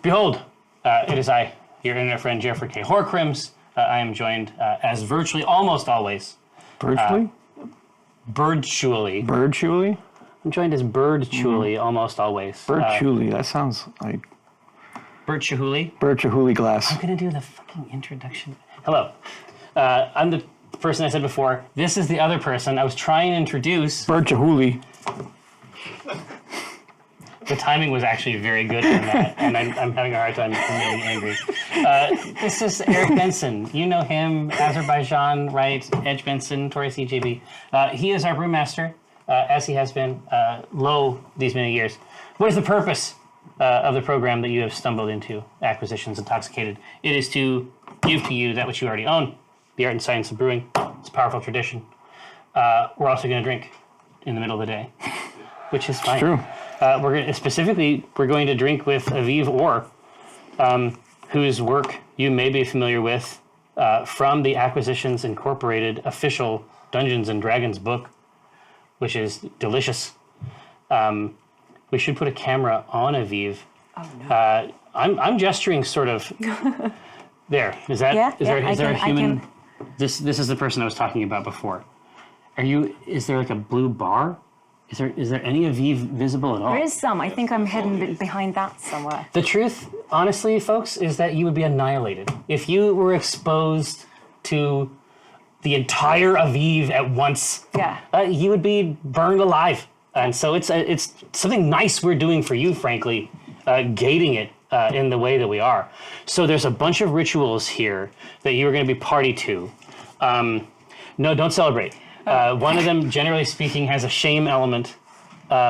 Behold, it is I, your internet friend Jeffrey K. Horcrims. I am joined, as virtually almost always. Virtually? Bird-chually. Bird-chually? I'm joined as Bird-chually almost always. Bird-chually, that sounds like... Bird-chually? Bird-chually glass. I'm going to do the fucking introduction. Hello. I'm the person I said before. This is the other person I was trying to introduce. Bird-chually. The timing was actually very good on that, and I'm having a hard time getting angry. This is Eric Benson. You know him, Azerbaijan, right? Edge Benson, Taurus EJB. He is our brewmaster, as he has been low these many years. What is the purpose of the program that you have stumbled into, Acquisitions Intoxicated? It is to give to you that which you already own, the art and science of brewing. It's a powerful tradition. We're also going to drink in the middle of the day, which is fine. It's true. We're going to drink with Aviv Orr, whose work you may be familiar with from the Acquisitions Incorporated official Dungeons and Dragons book, which is delicious. We should put a camera on Aviv. Oh, no. I'm gesturing sort of. There. Is that? Is there a human? This is the person I was talking about before. Is there like a blue bar? Is there any Aviv visible at all? There is some. I think I'm hidden behind that somewhere. The truth, honestly, folks, is that you would be annihilated. If you were exposed to the entire Aviv at once, you would be burned alive. And so it's something nice we're doing for you, frankly, gating it in the way that we are. So there's a bunch of rituals here that you are going to be party to. No, don't celebrate. One of them, generally speaking, has a shame element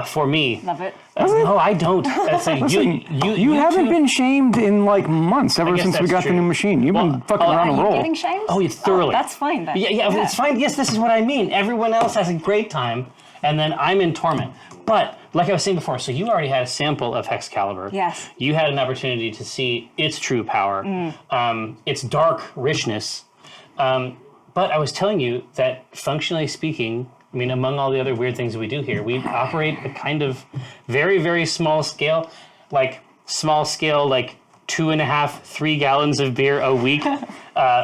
for me. Love it. No, I don't. You haven't been shamed in like months ever since we got the new machine. You've been fucking around the roll. Are you getting shamed? Oh, thoroughly. That's fine then. Yeah, it's fine. Yes, this is what I mean. Everyone else has a great time, and then I'm in torment. But like I was saying before, so you already had a sample of Hexcalibur. Yes. You had an opportunity to see its true power, its dark richness. But I was telling you that functionally speaking, I mean, among all the other weird things that we do here, we operate a kind of very, very small scale, like 2.5, 3 gallons of beer a week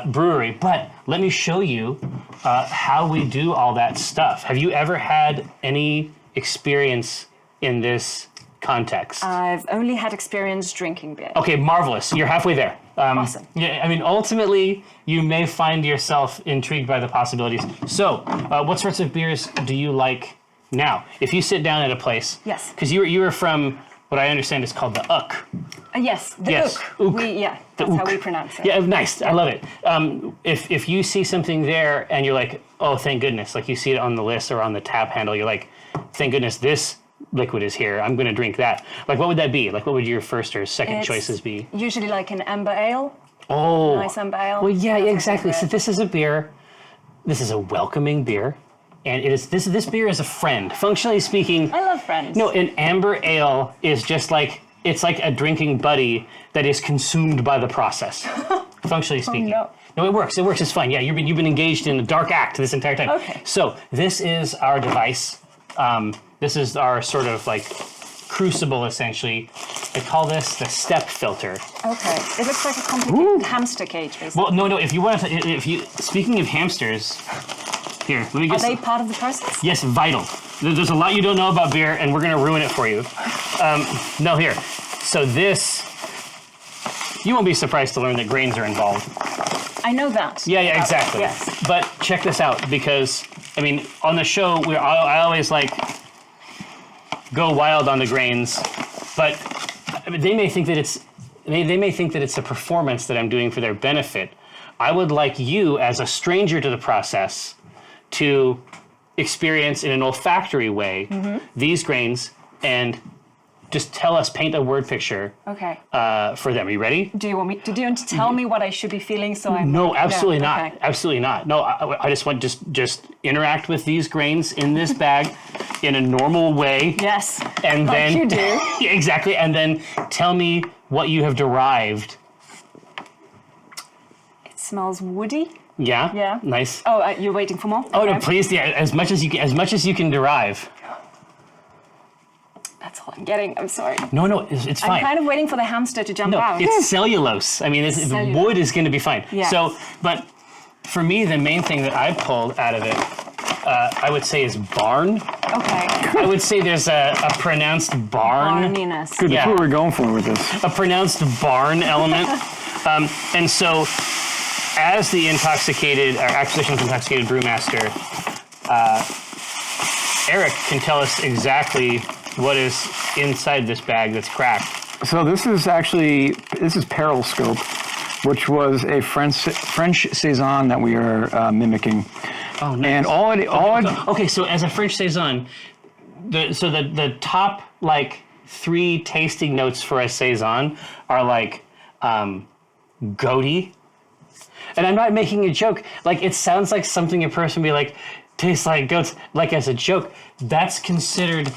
brewery. But let me show you how we do all that stuff. Have you ever had any experience in this context? I've only had experience drinking beer. Okay, marvelous. You're halfway there. Awesome. Yeah, I mean, ultimately, you may find yourself intrigued by the possibilities. So, what sorts of beers do you like now? If you sit down at a place, yes, because you were from what I understand is called the Ook. Yes, the Ook. That's how we pronounce it. Yeah, nice. I love it. If you see something there and you're like, oh, thank goodness, like you see it on the list or on the tap handle, you're like, thank goodness this liquid is here. I'm going to drink that. Like, what would that be? Like, what would your first or second choices be? Usually like an amber ale. Oh. Nice amber ale. Well, yeah, exactly. So this is a beer. This is a welcoming beer. And it is this beer is a friend. Functionally speaking. I love friends. No, an amber ale is just like, it's like a drinking buddy that is consumed by the process. Functionally speaking. Oh, no. No, it works. It works. It's fine. Yeah, you've been engaged in a dark act this entire time. Okay. So this is our device. This is our sort of like crucible, essentially. They call this the step filter. Okay. It looks like a complicated hamster cage, basically. Well, no. If you want to, speaking of hamsters, here, let me get. Are they part of the process? Yes, vital. There's a lot you don't know about beer, and we're going to ruin it for you. No, here. So this, you won't be surprised to learn that grains are involved. I know that. Yeah, exactly. Yes. But check this out, because I mean, on the show, I always like go wild on the grains, but they may think that it's a performance that I'm doing for their benefit. I would like you, as a stranger to the process, to experience in an olfactory way these grains and just paint a word picture for them. Are you ready? Do you want to tell me what I should be feeling so I'm... No, absolutely not. Okay. Absolutely not. No, I just want just interact with these grains in this bag in a normal way. Yes, and like then, you do. Yeah, exactly, and then tell me what you have derived. It smells woody. Yeah? Yeah. Nice. Oh, you're waiting for more? Oh, no, please, yeah, as much as you can derive. That's all I'm getting. I'm sorry. No, it's fine. I'm kind of waiting for the hamster to jump No, out. it's cellulose. I mean, the wood is going to be fine. Yes. So, but for me, the main thing that I pulled out of it, I would say is barn. Okay. I would say there's a pronounced barn. Barniness. Good, that's what we're going for with this. A pronounced barn element. And so, as the Acquisitions Intoxicated Brewmaster, Eric can tell us exactly what is inside this bag that's cracked. So this is Peril Scope, which was a French saison that we are mimicking. Oh, nice. And okay, so as a French saison, the top like 3 tasting notes for a saison are like goaty. And I'm not making a joke. Like, it sounds like something a person would be like, tastes like goats. Like, as a joke, that's considered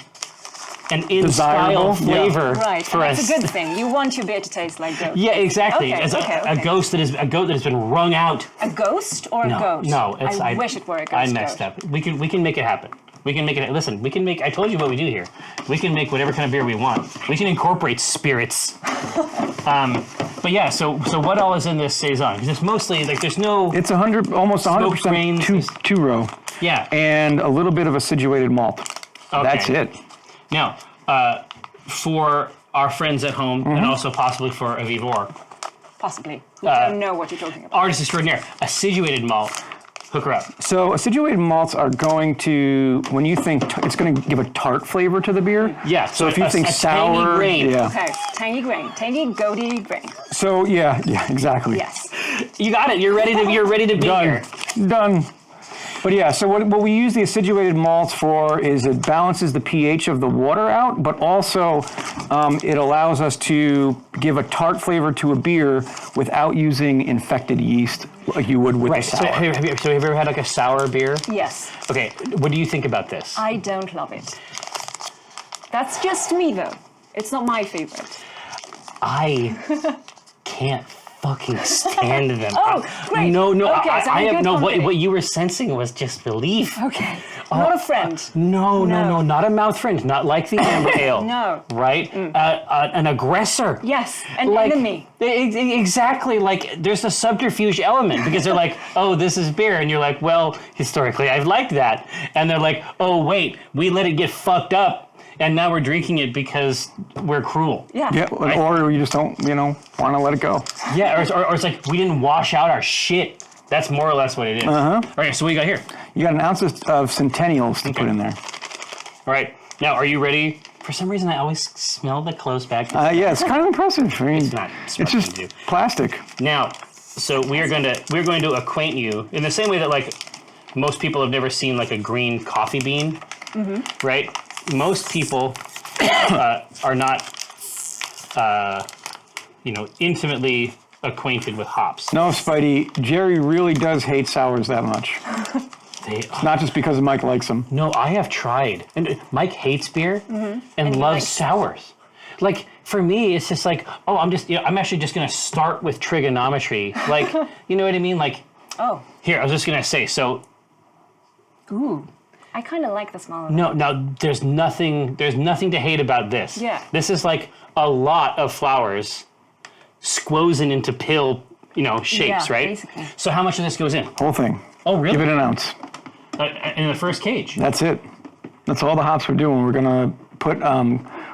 an in-style flavor. Right, for and that's a good thing. You want your beer to taste like goat. Yeah, exactly. Okay, As a goat that has been wrung out. A ghost or a goat? No, I wish it were a ghost. I messed up. We can make it happen. We can make it. Listen, we can make. I told you what we do here. We can make whatever kind of beer we want. We can incorporate spirits. But yeah, so what all is in this saison? Because it's mostly like there's no. It's almost 100% two row. Yeah. And a little bit of acidulated malt. Okay. That's it. Now, for our friends at home, and also possibly for Avivor, possibly. We don't know what you're talking about. Artist extraordinaire, acidulated malt. Hook her up. So acidulated malts are going to, when you think, it's going to give a tart flavor to the beer. Yeah. So if you think sour, tangy grain. yeah. Okay, tangy grain, tangy goaty grain. So yeah, exactly. Yes. You got it. You're ready to be here. Done. But yeah, so what we use the acidulated malts for is it balances the pH of the water out, but also it allows us to give a tart flavor to a beer without using infected yeast like you would with the sour. So have you ever had like a sour beer? Yes. Okay, what do you think about this? I don't love it. That's just me though. It's not my favorite. I can't fucking stand them. Oh, great. No. Okay, I have no. company. What you were sensing was just relief. Okay. Not a friend. No, not a mouth friend. Not like the amber ale. No. Right? An aggressor. Yes, an enemy. Exactly. Like there's a subterfuge element because they're like, oh, this is beer, and you're like, well, historically, I've liked that, and they're like, oh, wait, we let it get fucked up. And now we're drinking it because we're cruel. Yeah. Or you just don't, want to let it go. Yeah, or it's like we didn't wash out our shit. That's more or less what it is. All right, so what you got here? You got an ounce of Centennials to put in there. All right, now are you ready? For some reason, I always smell the closed bag. Yeah, it's kind of impressive. I mean, It's not. It's just plastic. Now, so we're going to acquaint you in the same way that like most people have never seen like a green coffee bean, right? Most people are not, intimately acquainted with hops. No, Spidey, Jerry really does hate sours that much. It's not just because Mike likes them. No, I have tried. And Mike hates beer and loves sours. Like, for me, it's just like, oh, I'm actually just going to start with trigonometry. Like, you know what I mean? Like, here, I was just going to say, so. Ooh. I kind of like the smell of it. No, there's nothing to hate about this. Yeah. This is like a lot of flowers squozen into pill, shapes, right? Basically. So how much of this goes in? Whole thing. Oh, really? Give it an ounce. In the first cage? That's it. That's all the hops we're doing. We're going to put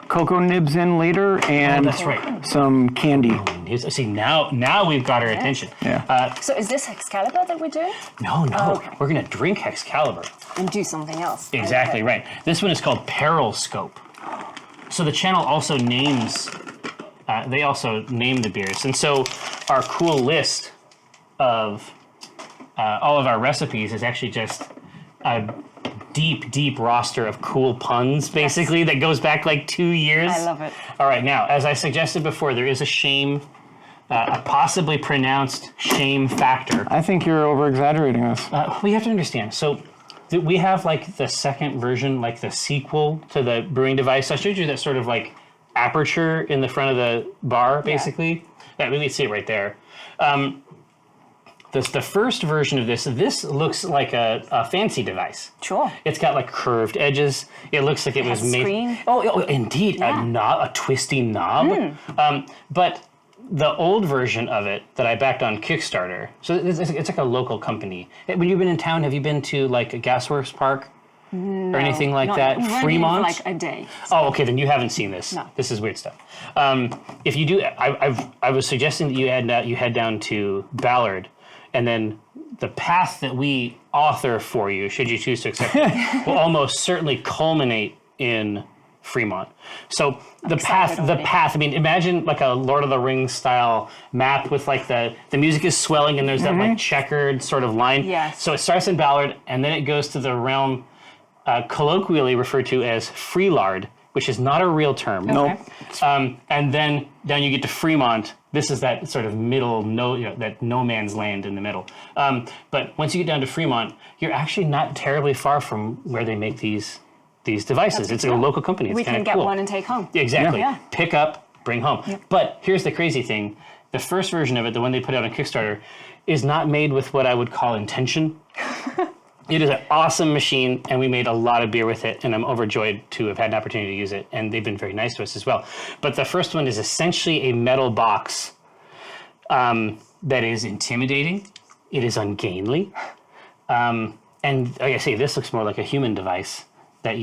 cocoa nibs in later and that's right. some candy. See, now we've got our attention. Yeah. So is this Hexcalibur that we're doing? No. Oh, okay. We're going to drink Hexcalibur. And do something else. Exactly, right. This one is called Peril Scope. So the channel also names, they also name the beers. And so our cool list of all of our recipes is actually just a deep roster of cool puns, basically, that goes back like 2 years. I love it. All right, now, as I suggested before, there is a possibly pronounced shame factor. I think you're over-exaggerating this. Well, you have to understand. So we have like the second version, like the sequel to the brewing device. I showed you that sort of like aperture in the front of the bar, basically. Yeah, we can see it right there. the first version of this looks like a fancy device. Sure. It's got like curved edges. It looks like it was made. Screen. Oh, indeed, Yeah. a twisty knob. But the old version of it that I backed on Kickstarter. So it's like a local company. When you've been in town, have you been to like a Gasworks Park or anything like that? We went in Fremont. for like a day. Oh, okay. Then you haven't seen this. No. This is weird stuff. If you do, I was suggesting that you head down to Ballard, and then the path that we author for you, should you choose to accept it, will almost certainly culminate in Fremont. So the path. I mean, imagine like a Lord of the Rings style map with like the music is swelling and there's that like checkered sort of line. Yes. So it starts in Ballard and then it goes to the realm colloquially referred to as Freelard, which is not a real term. Nope. And then down you get to Fremont. This is that sort of middle, that no man's land in the middle. But once you get down to Fremont, you're actually not terribly far from where they make these devices. It's a local company. It's We can get cool. one and take home. Exactly. Yeah. Pick up, bring home. Yeah. But here's the crazy thing. The first version of it, the one they put out on Kickstarter, is not made with what I would call intention. It is an awesome machine, and we made a lot of beer with it, and I'm overjoyed to have had an opportunity to use it, and they've been very nice to us as well. But the first one is essentially a metal box that is intimidating. It is ungainly. And like I say, this looks more like a human device that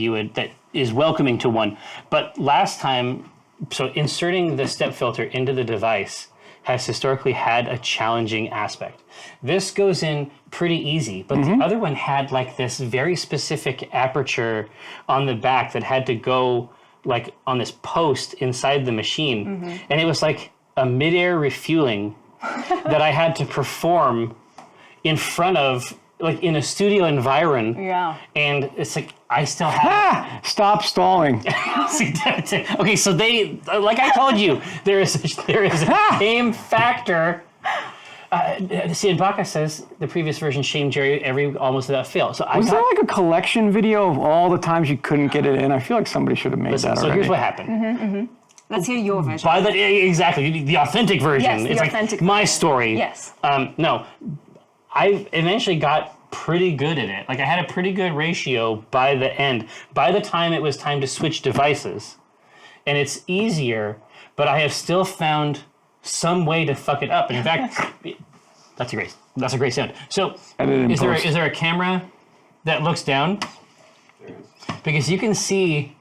is welcoming to one. But last time, so inserting the step filter into the device has historically had a challenging aspect. This goes in pretty easy, but the other one had like this very specific aperture on the back that had to go like on this post inside the machine. And it was like a midair refueling that I had to perform in front of, like in a studio environ. Yeah. And it's like, I still have... Stop stalling. Okay, so they, like I told you, there is a shame factor. See, Ibaka says the previous version shamed Jerry almost without fail. So Was there like a collection video of all the times you couldn't get it in? I feel like somebody should have made that So already. here's what happened. Let's hear your version. Exactly, the authentic version. Yes, the it's authentic like my version. story. Yes. No, I eventually got pretty good at it. Like I had a pretty good ratio by the end. By the time it was time to switch devices, and it's easier, but I have still found some way to fuck it up. And in fact, that's a great sound. So is there a camera that looks down? Because you can see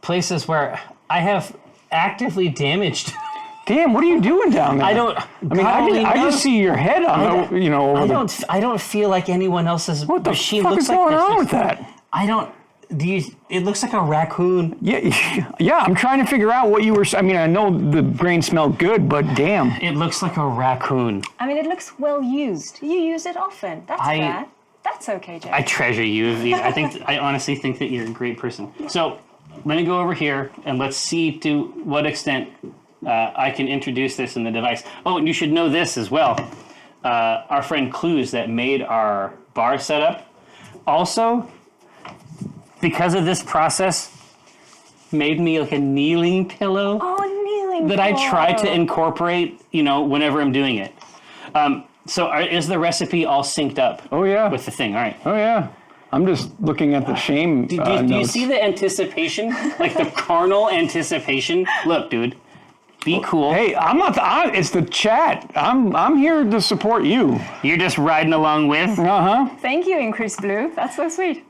places where I have actively damaged. Damn, what are you doing down there? I just see your head on the, over I don't feel like anyone else's What the machine fuck looks is like going this. on with that? I don't. It looks like a raccoon. Yeah, I'm trying to figure out what you were. I mean, I know the grain smelled good, but damn. It looks like a raccoon. I mean, it looks well used. You use it often. That's fair. That's okay, Jerry. I treasure you. I honestly think that you're a great person. So let me go over here and let's see to what extent I can introduce this in the device. Oh, and you should know this as well. Our friend Clues that made our bar setup also, because of this process, made me like a kneeling pillow that I try to incorporate, whenever I'm doing it. So is the recipe all synced up? Oh, yeah. With the thing, all right. Oh, yeah. I'm just looking at the shame Do you notes. see the anticipation? Like the carnal anticipation? Look, dude. Be cool. Hey, I'm not. It's the chat. I'm here to support you. You're just riding along with. Thank you, Increase Blue. That's so sweet.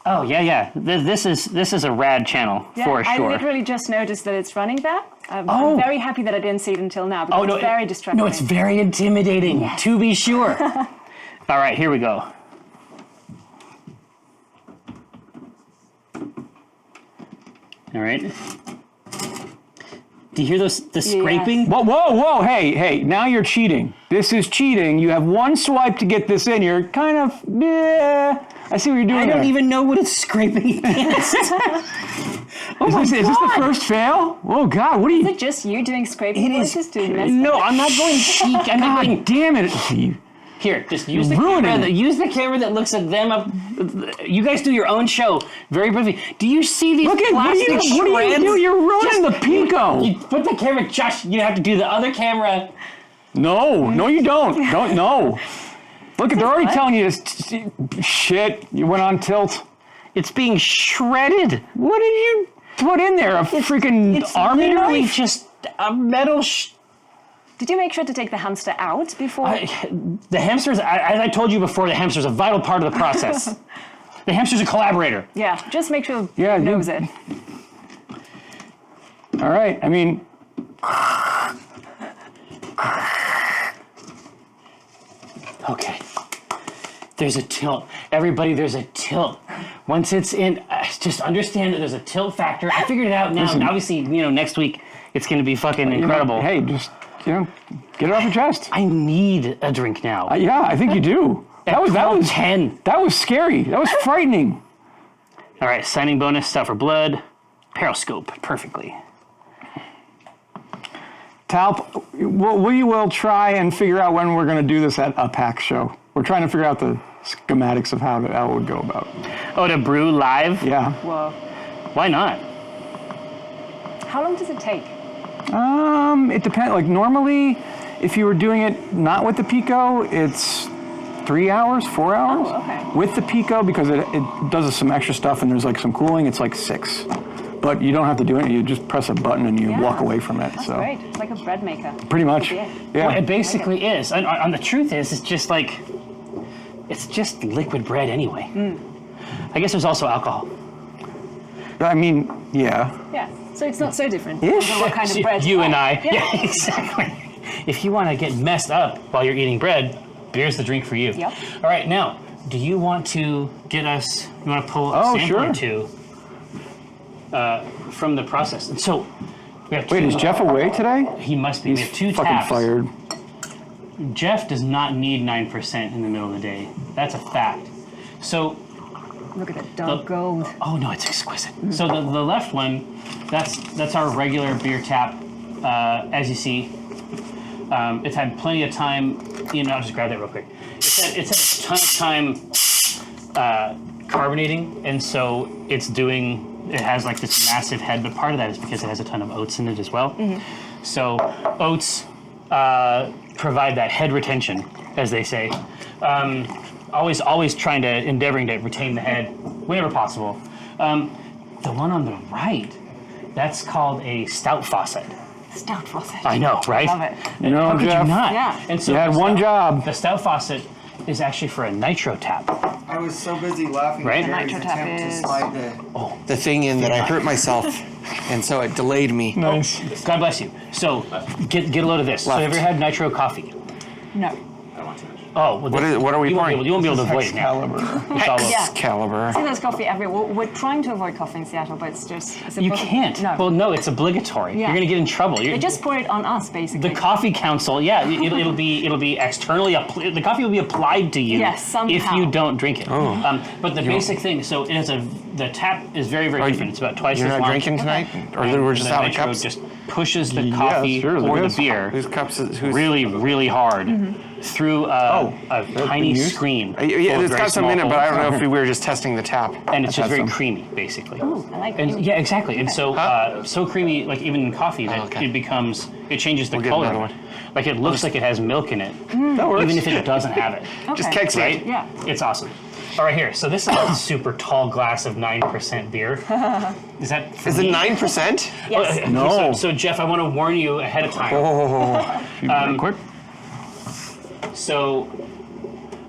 Oh yeah. This is a rad channel for sure. I literally just noticed that it's running there. I'm very happy that I didn't see it until now because it's very distracting. No, it's very intimidating. To be sure. All right, here we go. All right. Do you hear the scraping? Whoa, hey, now you're cheating. This is cheating. You have one swipe to get this in. You're kind of, I see what you're doing I don't even know what it's scraping against. Is this the first fail? Oh, God, what are you? Is it just you doing scraping? It is. Doing No, I'm not going cheek. I'm not going. God damn it. Here, just use the camera. Use the camera that looks at them up. You guys do your own show very briefly. Do you see these plastic shreds? What are you doing? You're ruining the Pico. You put the camera, Josh. You have to do the other camera. No, you don't. Don't, no. Look, they're already telling you this. Shit, you went on tilt. It's being shredded. What did you put in there? A freaking army literally knife? just a metal. Did you make sure to take the hamster out before? The hamsters, as I told you before, the hamster's a vital part of the process. The hamster's a collaborator. Yeah, just make sure Yeah, he knows it. All right, I mean... Okay. There's a tilt. Everybody, there's a tilt. Once it's in, just understand that there's a tilt factor. I figured it out now. Listen. Obviously, next week it's going to be fucking incredible. Hey, just, get it off your chest. I need a drink now. Yeah, I think you do. That was 10. That was scary. That was frightening. All right, signing bonus, stuff for blood, periscope, perfectly. Talp, we will try and figure out when we're going to do this at a PAX show. We're trying to figure out the schematics of how it would go about. Oh, to brew live? Yeah. Whoa. Why not? How long does it take? It depends. Like normally, if you were doing it not with the Pico, it's 3 hours, 4 hours. Oh, okay. With the Pico, because it does some extra stuff and there's like some cooling, it's like 6. But you don't have to do it. You just press a button and you walk away from it. That's so great. It's like a bread maker. pretty much. Yeah. Yeah. Well, it basically is. And the truth is, it's just like, it's just liquid bread anyway. I guess there's also alcohol. I mean, yeah. Yeah. So it's not so different. Ish. What kind of bread? You and I. Yeah. Yeah, exactly. If you want to get messed up while you're eating bread, beer's the drink for you. Yep. All right, now, do you want to get us, you want to pull a Oh, sample sure. or two from the process? And so, we have Wait, two, is Jeff away today? He must be. We have two fucking taps. fired. Jeff does not need 9% in the middle of the day. That's a fact. So, Look at that dark gold. oh no, it's exquisite. So the left one, that's our regular beer tap. As you see, it's had plenty of time. I'll just grab that real quick. It's had a ton of time carbonating, and so it has like this massive head. But part of that is because it has a ton of oats in it as well. So oats provide that head retention, as they say. Always endeavoring to retain the head whenever possible. The one on the right, that's called a stout faucet. Stout faucet. I know, right? Love it. How could Jeff, you not? Yeah. And so you had the one stout- job. The stout faucet is actually for a nitro tap. I was so busy laughing Right? at Gary's The nitro tap attempt to is- slide the thing in that I hurt myself, and so it delayed me. Nice. God bless you. So get a load of this. So Left. have you ever had nitro coffee? No. Oh, well, What are we you won't be pouring? able, you won't be able to avoid it now. Hexcalibur. It's all over. Yeah. Excalibur. I think there's coffee everywhere. We're trying to avoid coffee in Seattle, but it's You can't. No. Well, no, it's obligatory. Yeah. You're going to get in trouble. They just pour it on us, basically. The coffee council, yeah, it'll be externally the coffee will be applied to you Yes, somehow. if you don't drink it. But the basic thing, so the tap is very different. It's about twice You're as not long. drinking tonight, or And we're just the out of nitro cups? just pushes the Yes, coffee sure, or it the is. beer Whose cups? Who's? really hard through a tiny been used? screen. Yeah, full of it's very got some small in it, but I holes. don't know if we were just testing the tap. And it's just had very some. creamy, basically. Ooh, I like And it. yeah, exactly. And so so creamy, like even in coffee, that okay. it changes the We'll get color. another one. Like it looks like it has milk in it, That works. even if it doesn't have it. Just Okay. keg's Right? Yeah. It's awesome. All right, here. So this is a super tall glass of 9% beer. Is that? For Is it me? 9%? Yes. Okay, No. So Jeff, I want to warn you ahead of time. Real quick. So,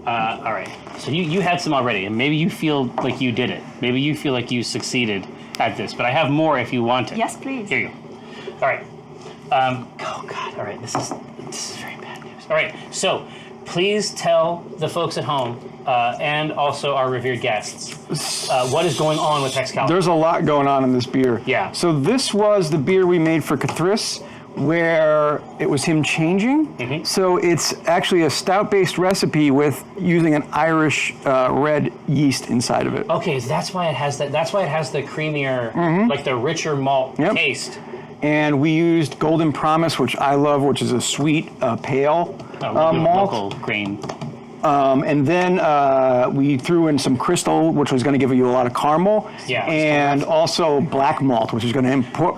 all right. So you had some already, and maybe you feel like you did it. Maybe you feel like you succeeded at this. But I have more if you want it. Yes, please. Here you go. All right. Oh God. All right. This is very bad news. All right. So, please tell the folks at home and also our revered guests what is going on with Hexcalibur. There's a lot going on in this beer. Yeah. So this was the beer we made for Cathris, where it was him changing. Mm-hmm. So it's actually a stout-based recipe with using an Irish red yeast inside of it. Okay, so that's why it has that. That's why it has the creamier, like the richer malt Yep. taste. And we used Golden Promise, which I love, which is a sweet pale malt. Local grain. And then we threw in some crystal, which was going to give you a lot of caramel. Yeah. And also black malt, which is going to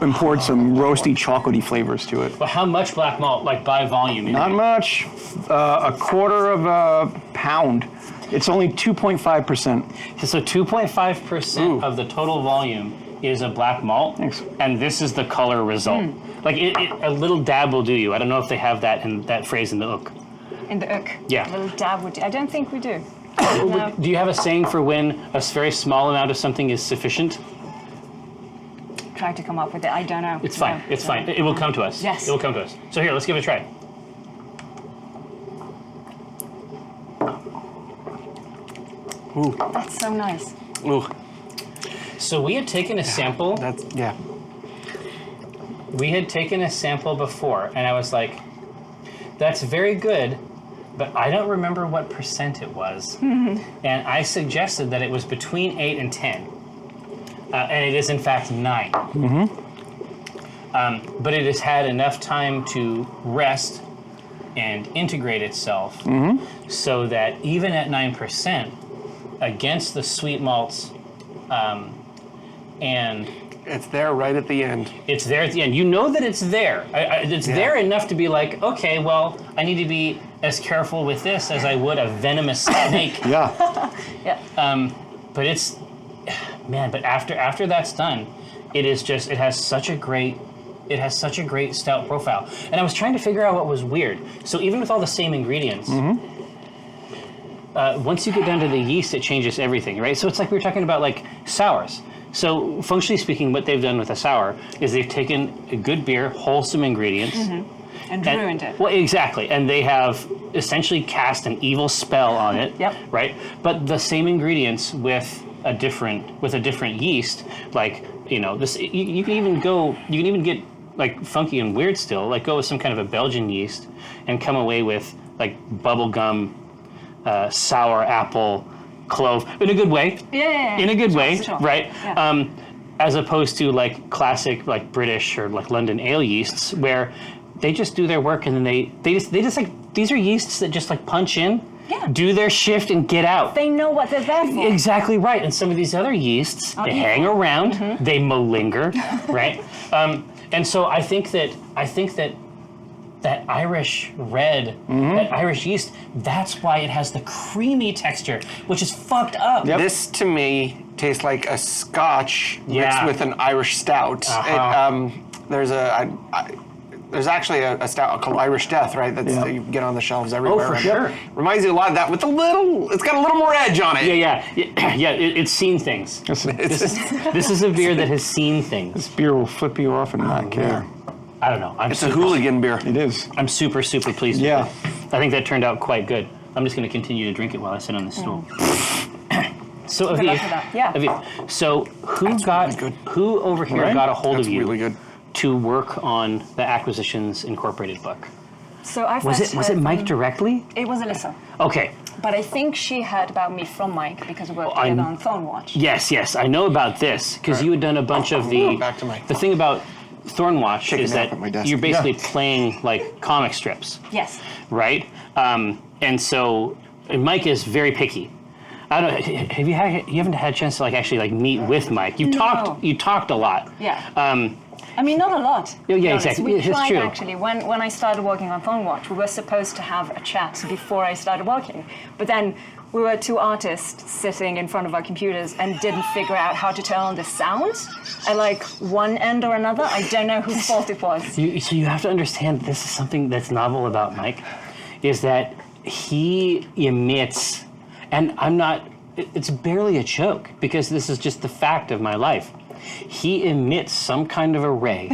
import some roasty, chocolatey flavors to it. But how much black malt, like by volume? Not much. A quarter of a pound. It's only 2.5%. So 2.5% of the total volume is a black malt. Thanks. And this is the color result. Like a little dab will do you. I don't know if they have that phrase in the ook. In the ook. Yeah. A little dab would do. I don't think we do. No. Do you have a saying for when a very small amount of something is sufficient? Try to come up with it. I don't know. It's fine. No. It's fine. It will come to us. Yes. It will come to us. So here, let's give it a try. That's so nice. Ooh, So we had taken a sample. that's yeah. We had taken a sample before, and I was like, that's very good, but I don't remember what percent it was. And I suggested that it was between 8 and 10. And it is, in fact, 9. But it has had enough time to rest and integrate itself so that even at 9%, against the sweet malts, and It's there right at the end. it's there at the end. You know that it's there. It's there enough to be like, okay, well, I need to be as careful with this as I would a venomous snake. Yeah. But it's, man. But after that's done, it has such a great stout profile. And I was trying to figure out what was weird. So even with all the same ingredients. Once you get down to the yeast, it changes everything, right? So it's like we were talking about like sours. So functionally speaking, what they've done with a sour is they've taken a good beer, wholesome ingredients. And ruined it. Well, exactly. And they have essentially cast an evil spell on it, Yep. right? But the same ingredients with a different yeast, like, you know, this you can even get like funky and weird still, like go with some kind of a Belgian yeast and come away with like bubblegum, sour apple, clove, in a good way. Yeah. In a good way, Sure. right? Yeah. As opposed to like classic like British or like London ale yeasts where they just do their work and then they just like, these are yeasts that just like punch in, do their shift and get out. They know what they're there for. Exactly right. And some of these other yeasts, they hang around, they malinger, right? And so I think that Irish red, that Irish yeast, that's why it has the creamy texture, which is fucked up. Yep. This to me tastes like a Scotch mixed Yeah. with an Irish stout. There's actually a stout called Irish Death, right? That you can get on the shelves everywhere. for sure. Reminds you a lot of that with it's got a little more edge on it. It's seen things. This is a beer that has seen things. This beer will flip you off and not care. I don't know. It's a hooligan beer. It is. I'm super, super pleased Yeah. with it. I think that turned out quite good. I'm just going to continue to drink it while I sit on this stool. So Good luck with that. Yeah. Aviv, so really good. who over here Right? got a hold That's of you really good. to work on the Acquisitions Incorporated book? So I Was it Mike directly? It was Alyssa. Okay. But I think she heard about me from Mike because we worked I- together on Thornwatch. Yes, I know about this because you had done a bunch of the. Back to Mike. The thing about Thornwatch Take a is nap that at my desk. you're basically playing like comic strips, Yes. right? And so Mike is very picky. I don't. You haven't had a chance to like actually like meet with Mike. You No. talked a lot. Yeah. I mean, not a lot. to Yeah, be honest. exactly. We It's tried true. actually. When I started working on Thornwatch, we were supposed to have a chat before I started working. But then we were two artists sitting in front of our computers and didn't figure out how to turn on the sound at like one end or another. I don't know whose fault it was. So you have to understand this is something that's novel about Mike, is that he emits, and it's barely a joke because this is just the fact of my life. He emits some kind of a ray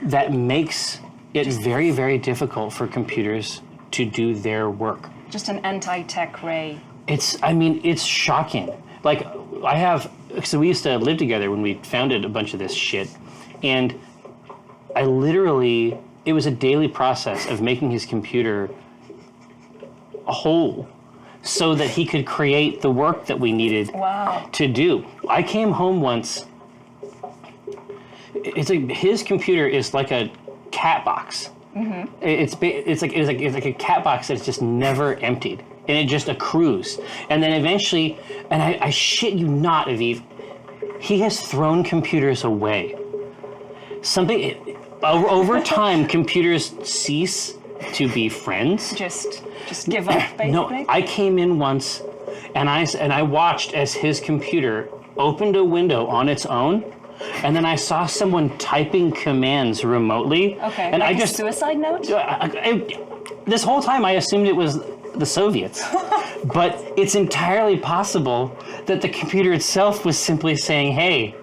that makes it very, very difficult for computers to do their work. Just an anti-tech ray. It's shocking. Like so we used to live together when we founded a bunch of this shit, and it was a daily process of making his computer whole so that he could create the work that we needed Wow. to do. I came home once. It's like his computer is like a cat box. It's like a cat box that's just never emptied. and it just accrues. And then eventually, and I shit you not, Aviv, he has thrown computers away. Over time, computers cease to be friends. Just give up, basically. No, I came in once, and I watched as his computer opened a window on its own, and then I saw someone typing commands remotely. Okay, and like I just a suicide note? this whole time I assumed it was the Soviets, but it's entirely possible that the computer itself was simply saying, "Hey,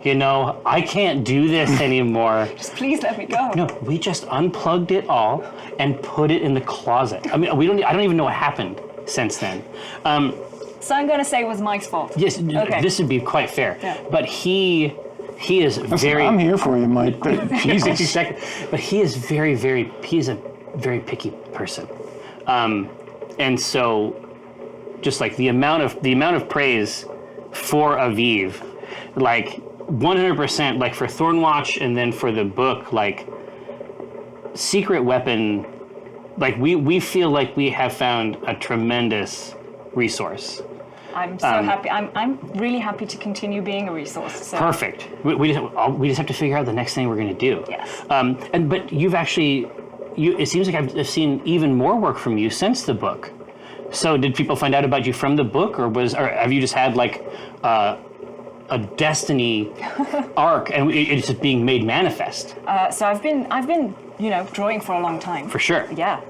you know, I can't do this anymore. Just please let me go." No, we just unplugged it all and put it in the closet. I mean, I don't even know what happened since then. So I'm going to say it was Mike's fault. Yes, Okay. this would be quite fair. Yeah. But he is very. I'm here for you, Mike. But Jesus. Exactly. But he is he's a very picky person. And so just like the amount of praise for Aviv, like 100%, like for Thornwatch and then for the book, like Secret Weapon, like we feel like we have found a tremendous resource. I'm so happy. I'm really happy to continue being a resource. So. Perfect. We just have to figure out the next thing we're going to do. Yes. But you've actually, it seems like I've seen even more work from you since the book. So did people find out about you from the book, or have you just had like a Destiny arc and it's just being made manifest? So I've been drawing for a long time. For sure. Yeah.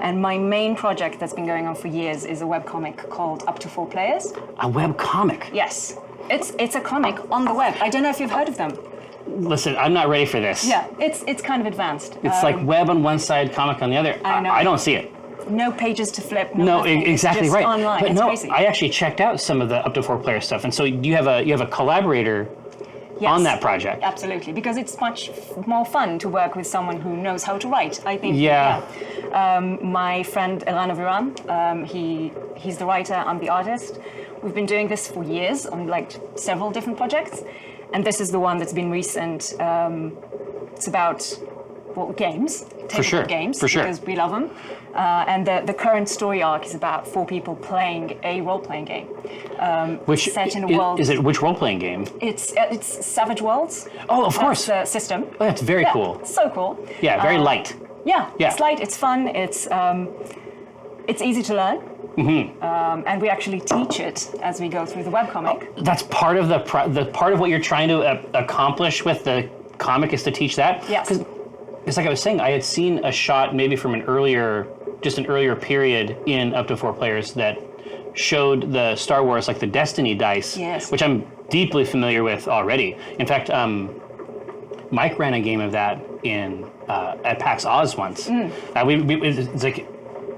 And my main project that's been going on for years is a webcomic called Up to 4 Players. A web comic. Yes. It's a comic on the web. I don't know if you've heard of them. Listen, I'm not ready for this. Yeah, it's kind of advanced. It's like web on one side, comic on the other. I know. I don't see it. No pages to flip. No, nothing. exactly it's just right. Online. But it's no, crazy. I actually checked out some of the Up to 4 Player stuff, and so you have a collaborator Yes, on that project. Absolutely, because it's much more fun to work with someone who knows how to write, I think. Yeah. My friend Elana Viran, he's the writer, I'm the artist. We've been doing this for years on like several different projects, and this is the one that's been recent. It's about games, tabletop games, for sure. because we love them. And the current story arc is about 4 people playing a role-playing game. Which set in a world. Is it which role-playing game? It's Savage Worlds. Oh, of course. That's the system. Oh, that's very cool. So cool. Yeah, very light. Yeah, Yeah. it's light. It's fun. It's easy to learn. Mm-hmm. And we actually teach it as we go through the webcomic. That's part of the part of what you're trying to accomplish with the comic is to teach that. Yes. It's like I was saying, I had seen a shot maybe from an earlier period in Up to 4 Players that showed the Star Wars, like the Destiny dice, Yes. which I'm deeply familiar with already. In fact, Mike ran a game of that at PAX Oz once. It's like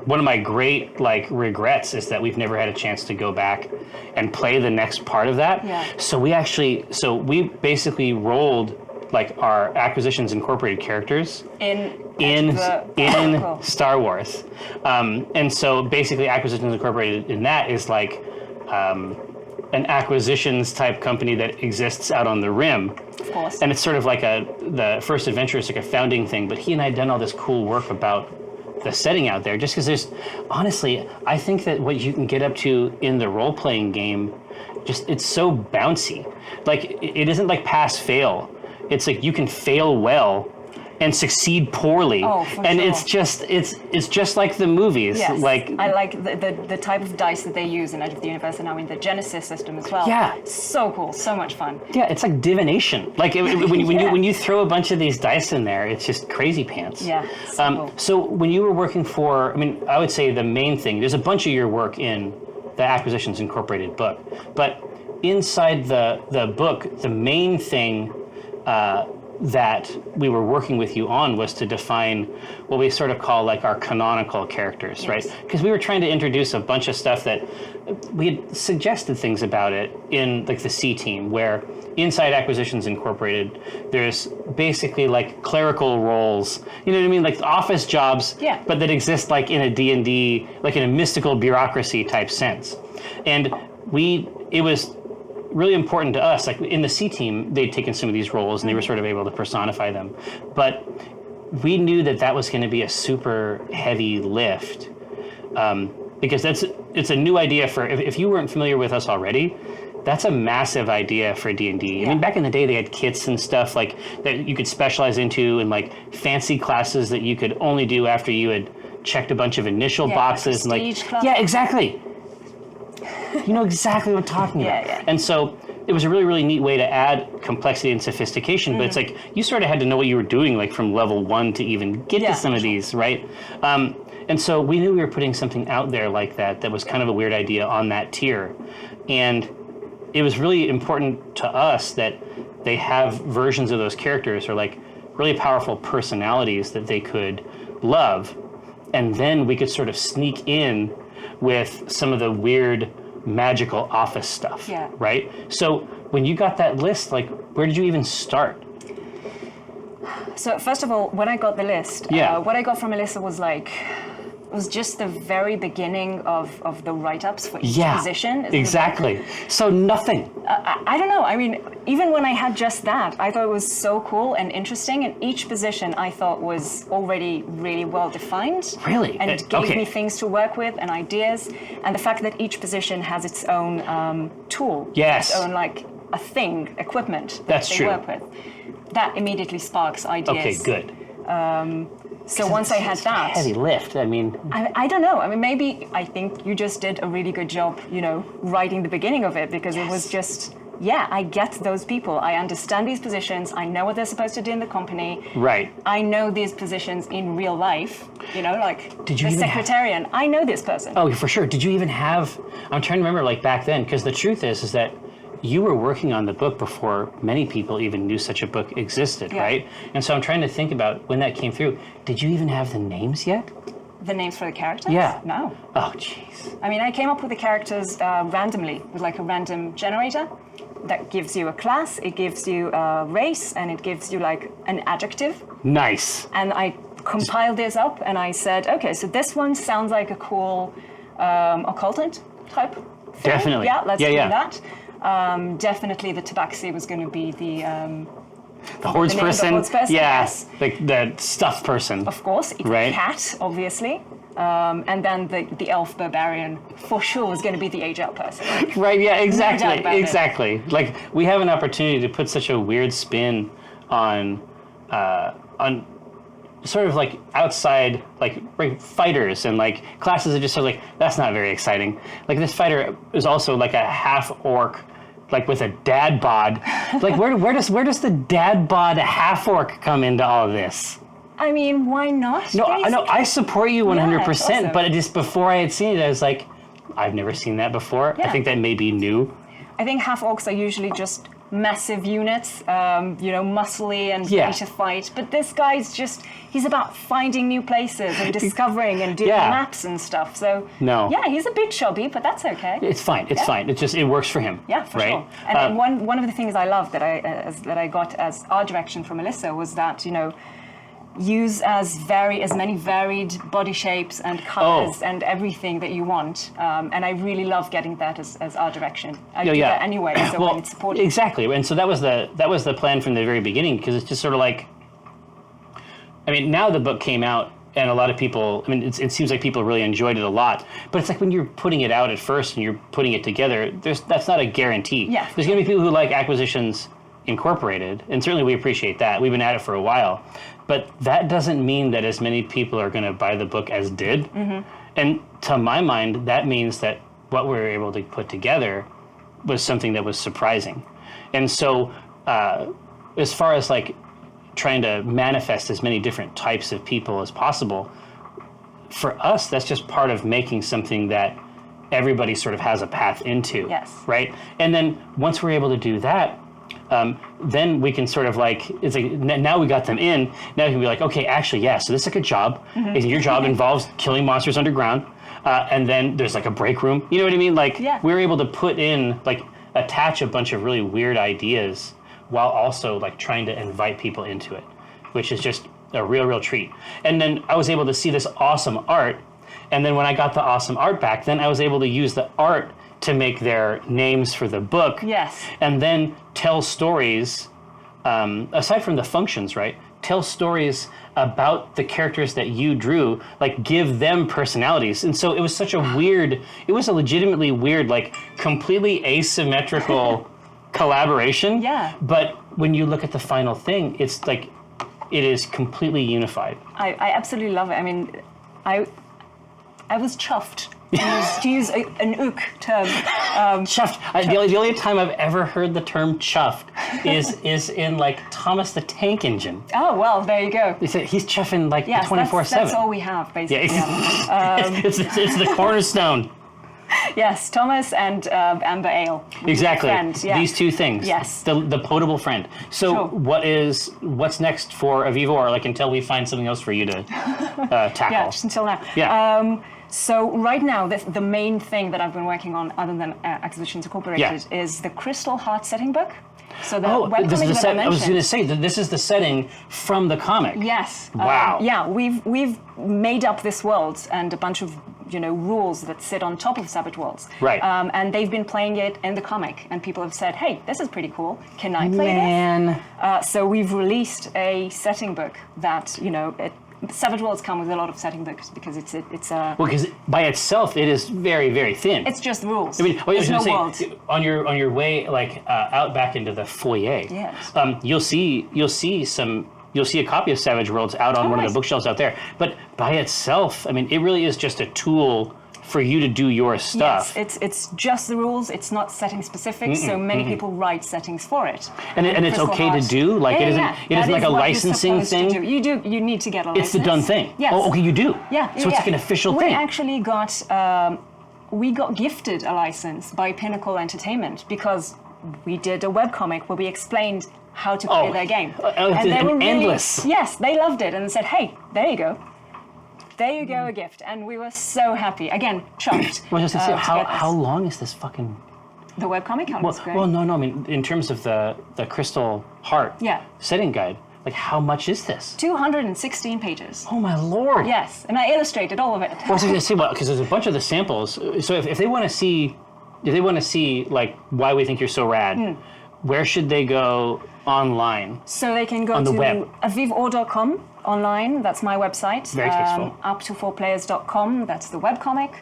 one of my great regrets is that we've never had a chance to go back and play the next part of that. Yeah. So we basically rolled like our Acquisitions Incorporated characters in Star Wars, and so basically Acquisitions Incorporated in that is like an acquisitions type company that exists out on the rim. Of course. And it's sort of like the first adventure is like a founding thing, but he and I done all this cool work about the setting out there, just because there's honestly, I think that what you can get up to in the role playing game, just it's so bouncy. Like it isn't like pass fail. It's like you can fail well and succeed poorly. Oh, for and sure. it's just like the movies. Yes. Like I like the type of dice that they use in Edge of the Universe and now in the Genesis system as well. Yeah. So cool, so much fun. yeah, it's like divination. Like when you throw a bunch of these dice in there, it's just crazy pants. Yeah, so cool. So when you were working for, I would say the main thing, there's a bunch of your work in the Acquisitions Incorporated book, but inside the book, the main thing that we were working with you on was to define what we sort of call like our canonical characters, Yes. right? Because we were trying to introduce a bunch of stuff that we had suggested things about it in like the C team, where inside Acquisitions Incorporated, there's basically like clerical roles, you know what I mean? Like office jobs, Yeah. but that exist like in a D&D, like in a mystical bureaucracy type sense. And it was really important to us, like in the C team, they'd taken some of these roles and they were sort of able to personify them. But we knew that was going to be a super heavy lift because it's a new idea for, if you weren't familiar with us already, that's a massive idea for D&D. I mean, back in the day, they had kits and stuff like that you could specialize into, and like fancy classes that you could only do after you had checked a bunch of initial boxes. And like, class. yeah, exactly. You know exactly what I'm talking about. Yeah. And so it was a really, really neat way to add complexity and sophistication, but it's like you sort of had to know what you were doing, like from level 1 to even get to some of these, right? And so we knew we were putting something out there like that was kind of a weird idea on that tier. And it was really important to us that they have versions of those characters or like really powerful personalities that they could love. And then we could sort of sneak in with some of the weird magical office stuff, right? So when you got that list, like, where did you even start? So first of all, when I got the list, what I got from Alyssa was just the very beginning of the write-ups for each position. Exactly. So nothing. I don't know. I mean, even when I had just that, I thought it was so cool and interesting. And each position I thought was already really well defined. Really? And it gave me things to work with and ideas. And the fact that each position has its own tool. Yes. Its own, like, a thing, equipment that That's they true. work with. That immediately sparks ideas. Okay, good. So once I had that, Heavy lift. I mean, I don't know. I mean, I think you just did a really good job, writing the beginning of it, because it was just, I get those people. I understand these positions. I know what they're supposed to do in the company. right. I know these positions in real life. Like Did you the even have- secretarian. I know this person. Oh, for sure. Did you even have, I'm trying to remember, like back then, because the truth is that you were working on the book before many people even knew such a book existed, right? And so I'm trying to think about when that came through. Did you even have the names yet? The names for the characters? Yeah. No. Oh, jeez. I mean, I came up with the characters randomly with like a random generator that gives you a class, it gives you a race, and it gives you like an adjective. Nice. And I compiled this up and I said, okay, so this one sounds like a cool occultant type thing. Definitely. Yeah, let's do yeah. that. Definitely the tabaxi was going to be the Hordes the name of the person. Hordes person, Yeah. yes. The stuffed person. Of course, it's Right. a cat, obviously. And then the elf barbarian for sure was going to be the age out person. Right, yeah, exactly. doubt about it. Exactly. Like, we have an opportunity to put such a weird spin on sort of like outside, like fighters and like classes that just sort of like, that's not very exciting. Like, this fighter is also like a half orc, like with a dad bod. Like, where does the dad bod half orc come into all of this? I mean, why not? No, I know, I support you 100%, awesome. but it just before I had seen it, I was like, I've never seen that before. I Yeah. think that may be new. I think half orcs are usually just massive units, muscly and ready to fight. But this guy's he's about finding new places and discovering and doing maps and stuff. So yeah, he's a bit chubby, but that's okay. It's fine. It's fine. It's just, it works for him. Yeah, for right? sure. And one of the things I loved that I got as art direction from Alyssa was that use as many varied body shapes and colors and everything that you want. And I really love getting that as art direction. I do that anyway, so when it's supported. Exactly. And so that was the plan from the very beginning, because it's just sort of like, I mean, now the book came out and a lot of people, I mean, it seems like people really enjoyed it a lot, but it's like when you're putting it out at first and you're putting it together, that's not a guarantee. Yeah. There's going to be people who like Acquisitions Incorporated, and certainly we appreciate that. We've been at it for a while. But that doesn't mean that as many people are going to buy the book as did. Mm-hmm. And to my mind, that means that what we were able to put together was something that was surprising. And so as far as like trying to manifest as many different types of people as possible, for us, that's just part of making something that everybody sort of has a path into. Yes. Right? And then once we're able to do that, then we can sort of like, it's like, now we got them in, now we can be like, okay, actually, yeah, so this is like a job. Mm-hmm. Your job involves killing monsters underground, and then there's like a break room. You know what I mean? Like, we're able to put in, like, attach a bunch of really weird ideas while also like trying to invite people into it, which is just a real treat. And then I was able to see this awesome art, and then when I got the awesome art back, then I was able to use the art to make their names for the book. Yes. And then tell stories, aside from the functions, right? tell stories about the characters that you drew, like give them personalities. And so it was such a weird, it was a legitimately weird, like completely asymmetrical collaboration. Yeah. But when you look at the final thing, it's like, it is completely unified. I absolutely love it. I mean, I was chuffed, to use an ook term. Chuffed. The only time I've ever heard the term chuffed is in like Thomas the Tank Engine. Oh, well, there you go. He's chuffing like Yes, 24/7. that's all we have, basically. Yeah, it's the cornerstone. Yes, Thomas and Amber Ale. Exactly. Friend, yeah. These two things. Yes. The potable friend. So Sure. what's next for Avivor? Like until we find something else for you to tackle. Yeah, just until now. Yeah. So right now, the main thing that I've been working on, other than Acquisitions Incorporated, is the Crystal Heart setting book. So the webcomic this is the that I set. I was mentioned. going to say that this is the setting from the comic. Yes. Wow. Yeah, we've made up this world and a bunch of rules that sit on top of Savage Worlds. Right. And they've been playing it in the comic, and people have said, "Hey, this is pretty cool. Can I play Man. this?" So we've released a setting book that Savage Worlds come with a lot of setting books because it's Well, because by itself it is very, very thin. it's just rules. I mean, I was There's going no to say world. on your way like out back into the foyer. Yes. You'll see a copy of Savage Worlds out on one of nice. the bookshelves out there. But by itself, I mean, it really is just a tool for you to do your stuff. Yes, it's just the rules. It's not setting specific. So many people write settings for it. And it's Crystal okay Heart- to do? Like, it isn't That like is a what you're licensing supposed to thing? do. You need to get a license. It's the done thing. Yes. Oh, okay, you do. Yeah. So it's like an official we thing. Actually got we got gifted a license by Pinnacle Entertainment because we did a webcomic where we explained how to play their game. Endless. Yes, they loved it and said, "Hey, there you go. There you go, a gift." And we were so happy. Again, chuffed. Well, I was just going to say, to get this. how long is this fucking... The webcomic? How long is it going? Well, no, I mean, in terms of the Crystal Heart Yeah. setting guide, like how much is this? 216 pages. Oh, my Lord. Yes, and I illustrated all of it. Well, I was going to say, because there's a bunch of the samples. So if they want to see, like why we think you're so rad, where should they go online? So they can go On the to web. avivor.com online. That's my website. Very tasteful. Up24players.com. That's the webcomic.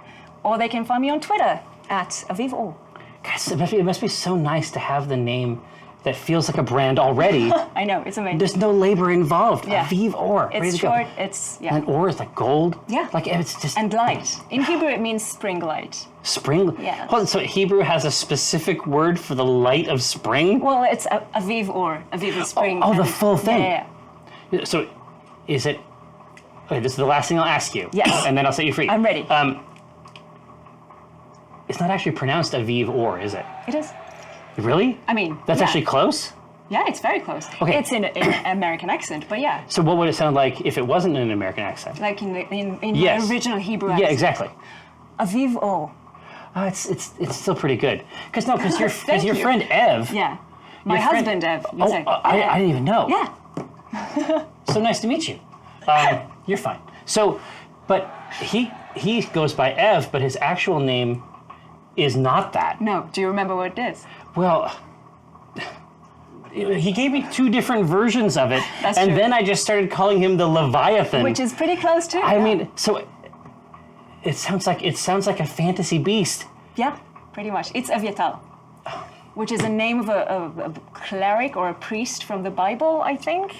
Or they can find me on Twitter at avivor. Guys, it must be so nice to have the name that feels like a brand already. I know, it's amazing. There's no labor involved. Yeah. Aviv Or. ready It's to go. short, it's, yeah. And or is like gold. Yeah. Like it's just And light. In Hebrew, it means spring light. spring. Yeah. Hold on, so Hebrew has a specific word for the light of spring? Well, it's Aviv Or. Aviv is spring. Oh, the and- full thing. Yeah. So is it... Okay, this is the last thing I'll ask you. Yes. And then I'll set you free. I'm ready. It's not actually pronounced Aviv Or, is it? It is. Really? I mean, That's yeah. actually close? Yeah, it's very close. Okay. It's in American accent, but yeah. So what would it sound like if it wasn't in an American accent? Like in Yes. the original Hebrew Yeah, accent. exactly. Aviv Or. Oh, it's still pretty good. Because your Thank you. friend Ev... Yeah. My Your friend- husband, Ev. Oh, I didn't even know. Yeah. So nice to meet you. You're fine. So, but he goes by Ev, but his actual name is not that. No. Do you remember what it is? Well, he gave me two different versions of it, That's and true. then I just started calling him the Leviathan. Which is pretty close too. I yeah. mean, so it sounds like a fantasy beast. Yeah, pretty much. It's Aviatal, which is a name of a cleric or a priest from the Bible, I think.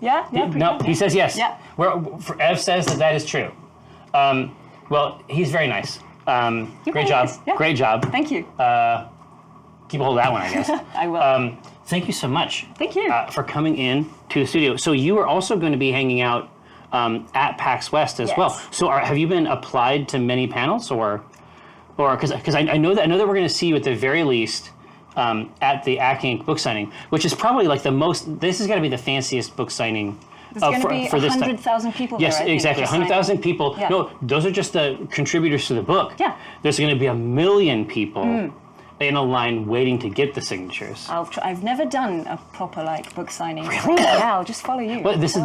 Yeah. Yeah. pretty No, much. he says yes. Yeah. Ev says that is true. Well, he's very nice. You're Great very job. nice. Yeah. Great job. Thank you. Keep a hold of that one, I guess. I will. Thank you so much. Thank you. For coming in to the studio. So you are also going to be hanging out at PAX West as Yes. well. So have you been applied to many panels, or because I know that we're going to see you at the very least at the Ack Inc. book signing, which is probably like the most. This is going to be the fanciest book signing. There's going to be for this time. 100,000 people Yes, there. I think, exactly. to sign 100,000 up. people. Yeah. No, those are just the contributors to the book. Yeah. There's going to be 1 million people in a line waiting to get the signatures. I've never done a proper book signing. Really? Yeah, I'll just follow you. Well, this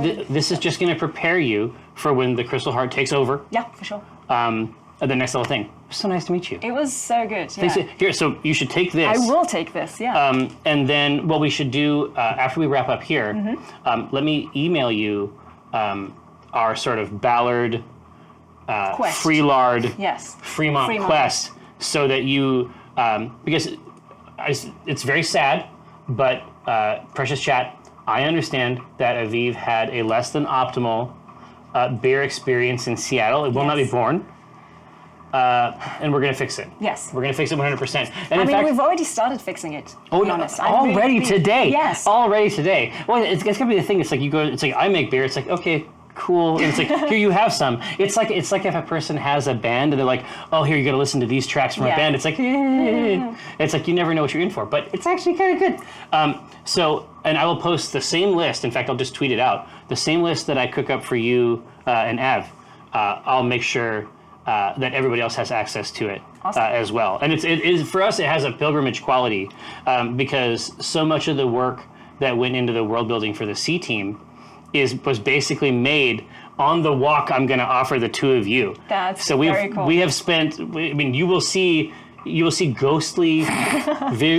is just going to prepare you for when the Crystal Heart takes over. Yeah, for sure. the next level thing. So nice to meet you. It was so good. Yeah. Thanks. Here, so you should take this. I will take this. Yeah. And then what we should do after we wrap up here, let me email you our sort of Ballard, Quest. Freelard, Yes. Fremont quest, so that you, because it's very sad, but Precious Chat, I understand that Aviv had a less than optimal beer experience in Seattle. It will not be born. And we're going to fix it. Yes. We're going to fix it 100%. And I in mean, fact, we've already started fixing it. oh, To be no, honest. already today. Yes. Already today. Well, it's going to be the thing. It's like you go. It's like I make beer. It's like okay, cool. And it's like here you have some. It's like if a person has a band and they're like, oh, here you got to listen to these tracks from a band. It's like it's like you never know what you're in for, but it's actually kind of good. So, and I will post the same list. In fact, I'll just tweet it out. The same list that I cook up for you and Av. I'll make sure that everybody else has access to it as well. And it is for us. It has a pilgrimage quality because so much of the work that went into the world building for the C team was basically made on the walk I'm going to offer the two of you. That's so very cool. We have spent. I mean, you will see ghostly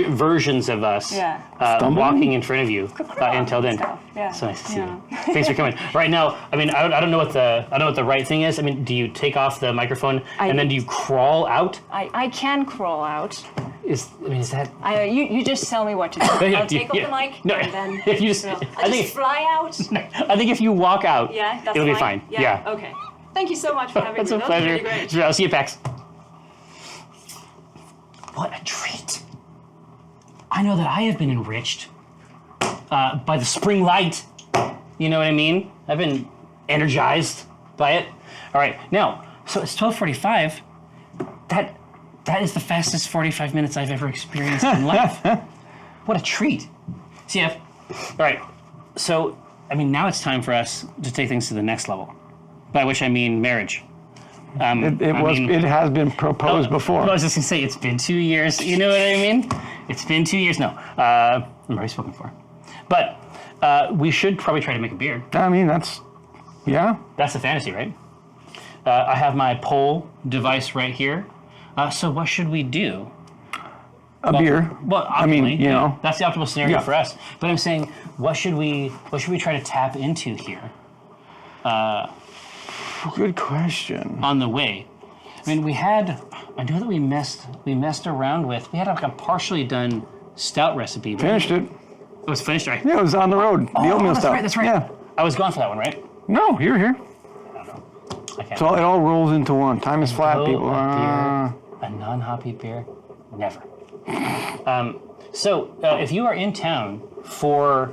versions of us walking in front of you until then. Yeah. So nice to see you. Thanks for coming. Right now, I mean, I don't know what the right thing is. I mean, do you take off the microphone and then do you crawl out? I can crawl out. Is that? You just tell me what to do. I'll take off the mic No, and then if you just, I'll I think just fly out. I think if you walk out, Yeah, that's it'll be fine. Yeah. Okay. Thank you so much for having It's me. a That was pleasure. really great. I'll see you, Pax. What a treat. I know that I have been enriched by the spring light. You know what I mean? I've been energized by it. All right, now, so it's 12:45. That is the fastest 45 minutes I've ever experienced in life. What a treat. CF. All right, so, I mean, now it's time for us to take things to the next level, by which I mean marriage. It has been proposed before. I was just going to say, it's been 2 years. You know what I mean? It's been 2 years. No, I'm already spoken for. But we should probably try to make a beer. I mean, that's That's the fantasy, right? I have my poll device right here. So what should we do? beer. Well, optimally, I mean, you know. that's the optimal scenario Yeah. for us. But I'm saying, what should we try to tap into here Good question. on the way? I mean, I know that we messed around with. We had like a partially done stout recipe. But Finished it. It was finished, right? Yeah, it was on the road. The oatmeal that's stuff. right. That's right. Yeah. I was gone for that one, right? No, you're here. I can't. So it all rolls into one. Time is flat, Oh, people. a non-hoppy beer, never. So if you are in town for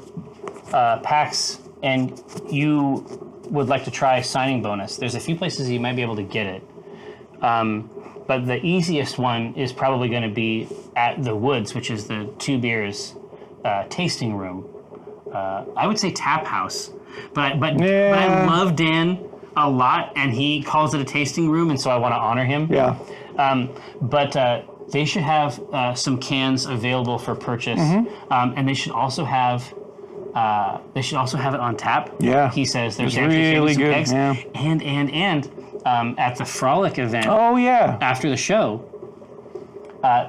PAX and you would like to try signing bonus, there's a few places you might be able to get it. But the easiest one is probably going to be at the Woods, which is the Two Beers tasting room. I would say Tap House, but I love Dan a lot, and he calls it a tasting room, and so I want to honor him. Yeah. But they should have some cans available for purchase, and they should also have it on tap. Yeah. He says there's It's actually really some good, kegs. yeah. And at the Frolic event Oh, yeah. after the show,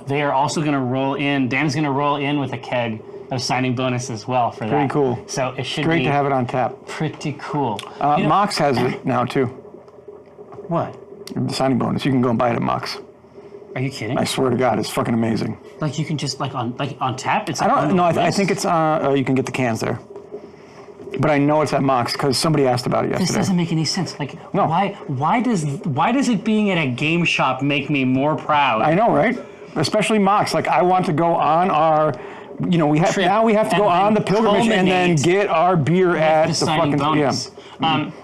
they are also going to roll in. Dan's going to roll in with a keg of signing bonus as well for that. Pretty cool. So it should Great be to have it on tap. pretty cool. Mox has it now, too. What? The signing bonus. You can go and buy it at Mox. Are you kidding? I swear to God, it's fucking amazing. Like you can just on tap. It's I like don't on know. the I list? think it's you can get the cans there. But I know it's at Mox because somebody asked about it This yesterday. doesn't make any sense. Like, No. why does it being at a game shop make me more proud? I know, right? Especially Mox. Like, I want to go on our, we have Trip now we have to go and on the then pilgrimage and then culminate get our beer at the the signing fucking bonus.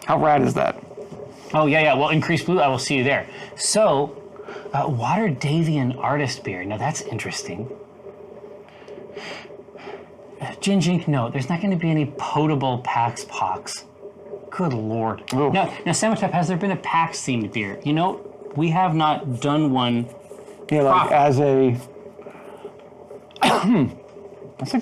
How rad is that? Oh yeah. Well, Increased Blue, I will see you there. So, Water Davian Artist Beer. Now that's interesting. Gin, no, there's not going to be any potable PAX Pox. Good Lord. Oof. Now, Samatep, has there been a PAX themed beer? We have not done one. Yeah, like Profit. as a. That's a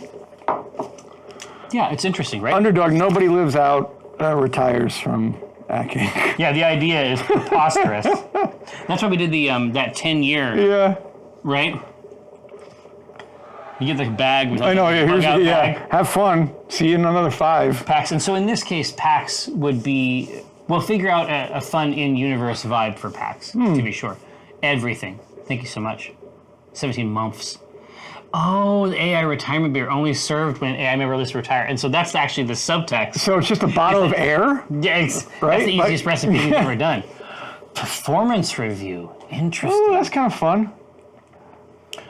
Yeah, it's interesting, right? underdog. Nobody lives out, retires from Acting. Yeah, the idea is preposterous. That's why we did the that 10-year, Yeah. right? You get the bag. With I know. Yeah, here's bag. have fun. See you in another 5. PAX. And so in this case, PAX would be. We'll figure out a fun in-universe vibe for PAX, to be sure. Everything. Thank you so much. 17 months. Oh, the AI retirement beer only served when AI members to retire. And so that's actually the subtext. So it's just a bottle of air? Yeah, Right? That's the easiest recipe we've ever done. Performance review. Interesting. Oh, that's kind of fun.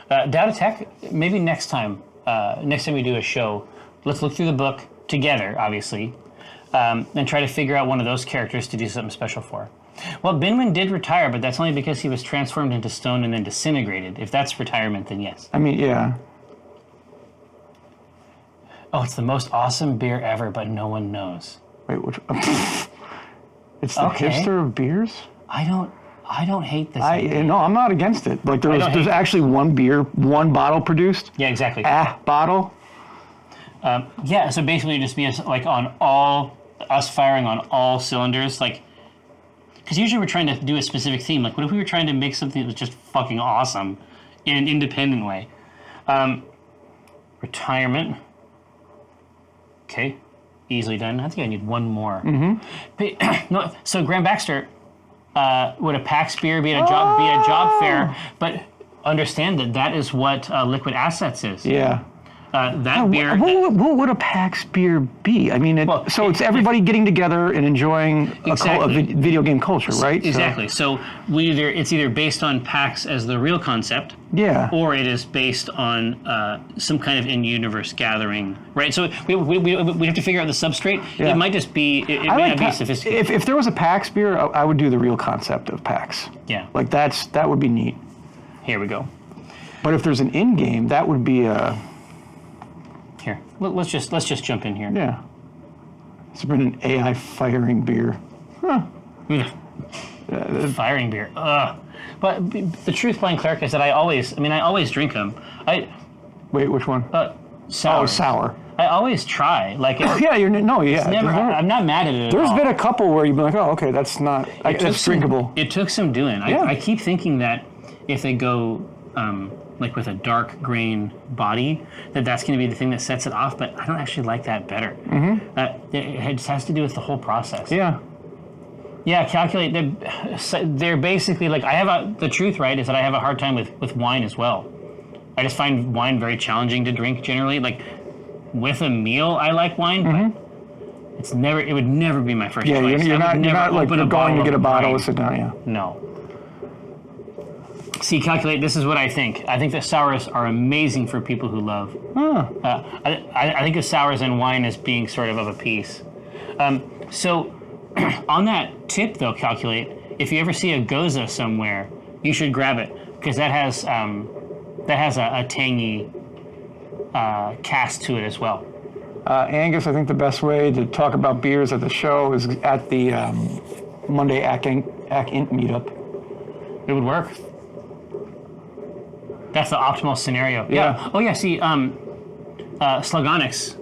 Data Tech, maybe next time we do a show, let's look through the book together, obviously, and try to figure out one of those characters to do something special for. Well, Binwin did retire, but that's only because he was transformed into stone and then disintegrated. If that's retirement, then yes. I mean, yeah. Oh, it's the most awesome beer ever, but no one knows. Wait, which? It's the Okay. hipster of beers? I don't hate this idea. No, I'm not against it. Like don't there's hate- actually one beer, one bottle produced. Yeah, exactly. Bottle. Yeah, so basically just be like on all, us firing on all cylinders, like, because usually we're trying to do a specific theme. Like, what if we were trying to make something that was just fucking awesome in an independent way? Retirement. Okay, easily done. I think I need one more. Mm-hmm. No, so Graham Baxter, would a PAX beer be a job fair? But understand that is what Liquid Assets is. Yeah. That beer. What would a PAX beer be? I mean, it's everybody getting together and enjoying Exactly. a video game culture, right? Exactly. So it's either based on PAX as the real concept, Yeah. or it is based on some kind of in-universe gathering, right? So we have to figure out the substrate. Yeah. It might just be it may not be sophisticated. If there was a PAX beer, I would do the real concept of PAX. Yeah. Like that would be neat. Here we go. But if there's an in-game, that would be a Here, let's just jump in here. yeah. It's been an AI firing beer. Firing beer. Ugh. But the truth, Blind Cleric, is that I always drink them. Wait, which one? Sour. Oh, sour. I always try. Like, Yeah, I'm not mad at it. There's at all. been a couple where you'd be like, oh, okay, that's not, that's drinkable. It took some doing. Yeah. I keep thinking that if they go like with a dark grain body, that's going to be the thing that sets it off. But I don't actually like that better. Mm-hmm. It just has to do with the whole process. Yeah. Yeah, calculate. They're basically like the truth, right, is that I have a hard time with wine as well. I just find wine very challenging to drink generally. Like with a meal, I like wine, but it would never be my first Yeah, choice. you're not like open you're going to get a bottle wine. and sit down, yeah. No. See, calculate. This is what I think. I think that sours are amazing for people who love. I think of sours and wine as being sort of a piece. So, on that tip, though, calculate. If you ever see a Goza somewhere, you should grab it because that has a tangy cast to it as well. Angus, I think the best way to talk about beers at the show is at the Monday ACK Int meetup. It would work. That's the optimal scenario. Yeah. Oh yeah. See, Slugonix,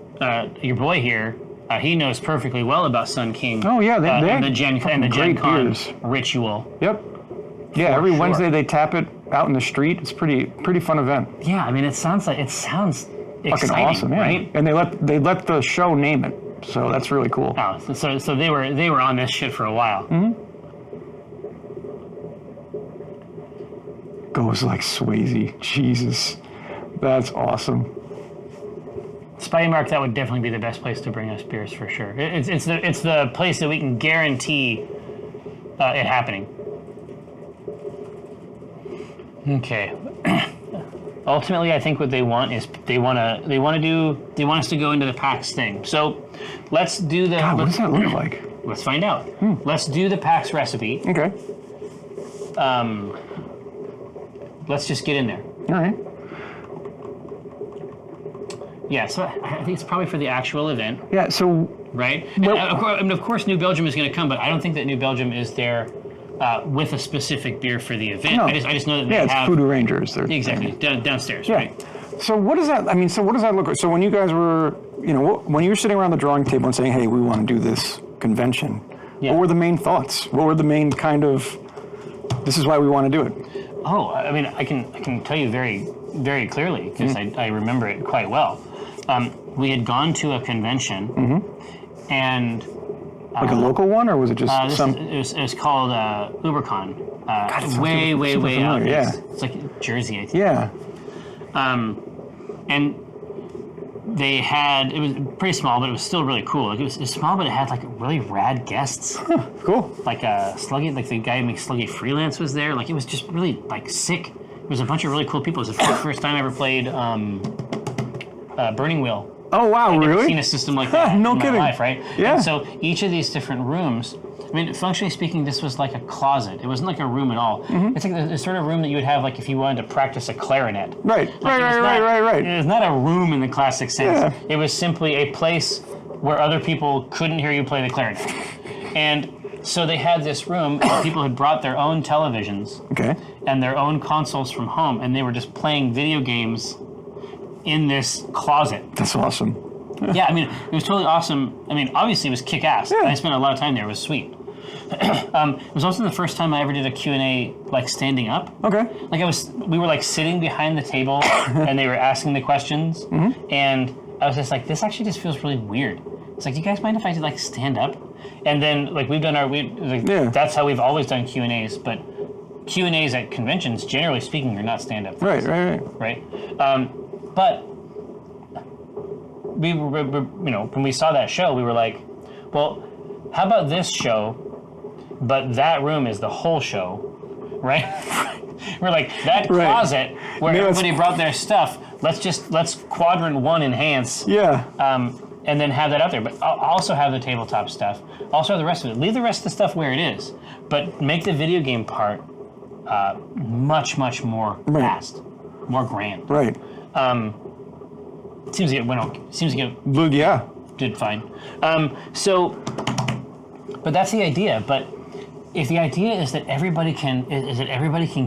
your boy here, he knows perfectly well about Sun King. Oh yeah, and the Gen great Con beers. ritual. Yep. Yeah, every sure. Wednesday they tap it out in the street. It's pretty fun event. Yeah, I mean, it sounds Fucking exciting, awesome, yeah. right? And they let the show name it, so that's really cool. Oh, so they were on this shit for a while. Mm-hmm. Goes like Swayze. Jesus, that's awesome. Spidey Mark, that would definitely be the best place to bring us beers for sure. It's the place that we can guarantee it happening. Okay. Ultimately, I think what they want is they want us to go into the PAX thing. So let's do the. God, what does that look like? Let's find out. Let's do the PAX recipe. Okay. Let's just get in there. All right. Yeah, so I think it's probably for the actual event, Yeah. So right? Well- And of course, New Belgium is going to come, but I don't think that New Belgium is there with a specific beer for the event. No. I just know that they yeah, it's have Voodoo Rangers. They're, exactly downstairs, Yeah. right? So what does that? I mean, so what does that look like? So when you guys were, when you were sitting around the drawing table and saying, "Hey, we want to do this convention," What were the main thoughts? What were the main kind of, this is why we want to do it? Oh, I mean, I can tell you very, very clearly because I remember it quite well. We had gone to a convention, and Like a local one, or was it just some? It was called UberCon. God, it sounds way super out. familiar, yeah. It's like Jersey, I think. Yeah. And they had, it was pretty small, but it was still really cool. Like it was small, but it had like really rad guests. Cool. Like Sluggy, like the guy who makes Sluggy Freelance was there. Like it was just really like sick. It was a bunch of really cool people. It was the first time I ever played Burning Wheel. Oh wow, I'd never really? seen a system like that No in kidding. my life, right? Yeah. And so each of these different rooms, I mean, functionally speaking, this was like a closet. It wasn't like a room at all. It's like the sort of room that you would have like if you wanted to practice a clarinet. Right. Like, Right. It was not a room in the classic sense. Yeah. It was simply a place where other people couldn't hear you play the clarinet. And so they had this room, and people had brought their own televisions Okay. and their own consoles from home, and they were just playing video games in this closet. That's awesome. Yeah, I mean, it was totally awesome. I mean, obviously it was kick-ass. Yeah. I spent a lot of time there. It was sweet. It was also the first time I ever did a Q&A, like, standing up. Okay. Like, we were, like, sitting behind the table, and they were asking the questions, and I was just like, this actually just feels really weird. It's like, do you guys mind if I, like, stand up? And then, like, we've done that's how we've always done Q&As, but Q&As at conventions, generally speaking, are not stand-up. Right. Right? But we were, when we saw that show, we were like, well, how about this show, but that room is the whole show, right? We're like, that closet where everybody brought their stuff, let's quadrant one enhance. Yeah. And then have that out there. But I'll also have the tabletop stuff. Also have the rest of it. Leave the rest of the stuff where it is, but make the video game part much more vast, more grand. Right. Seems to get Look, yeah. did fine. But that's the idea. But if the idea is that everybody can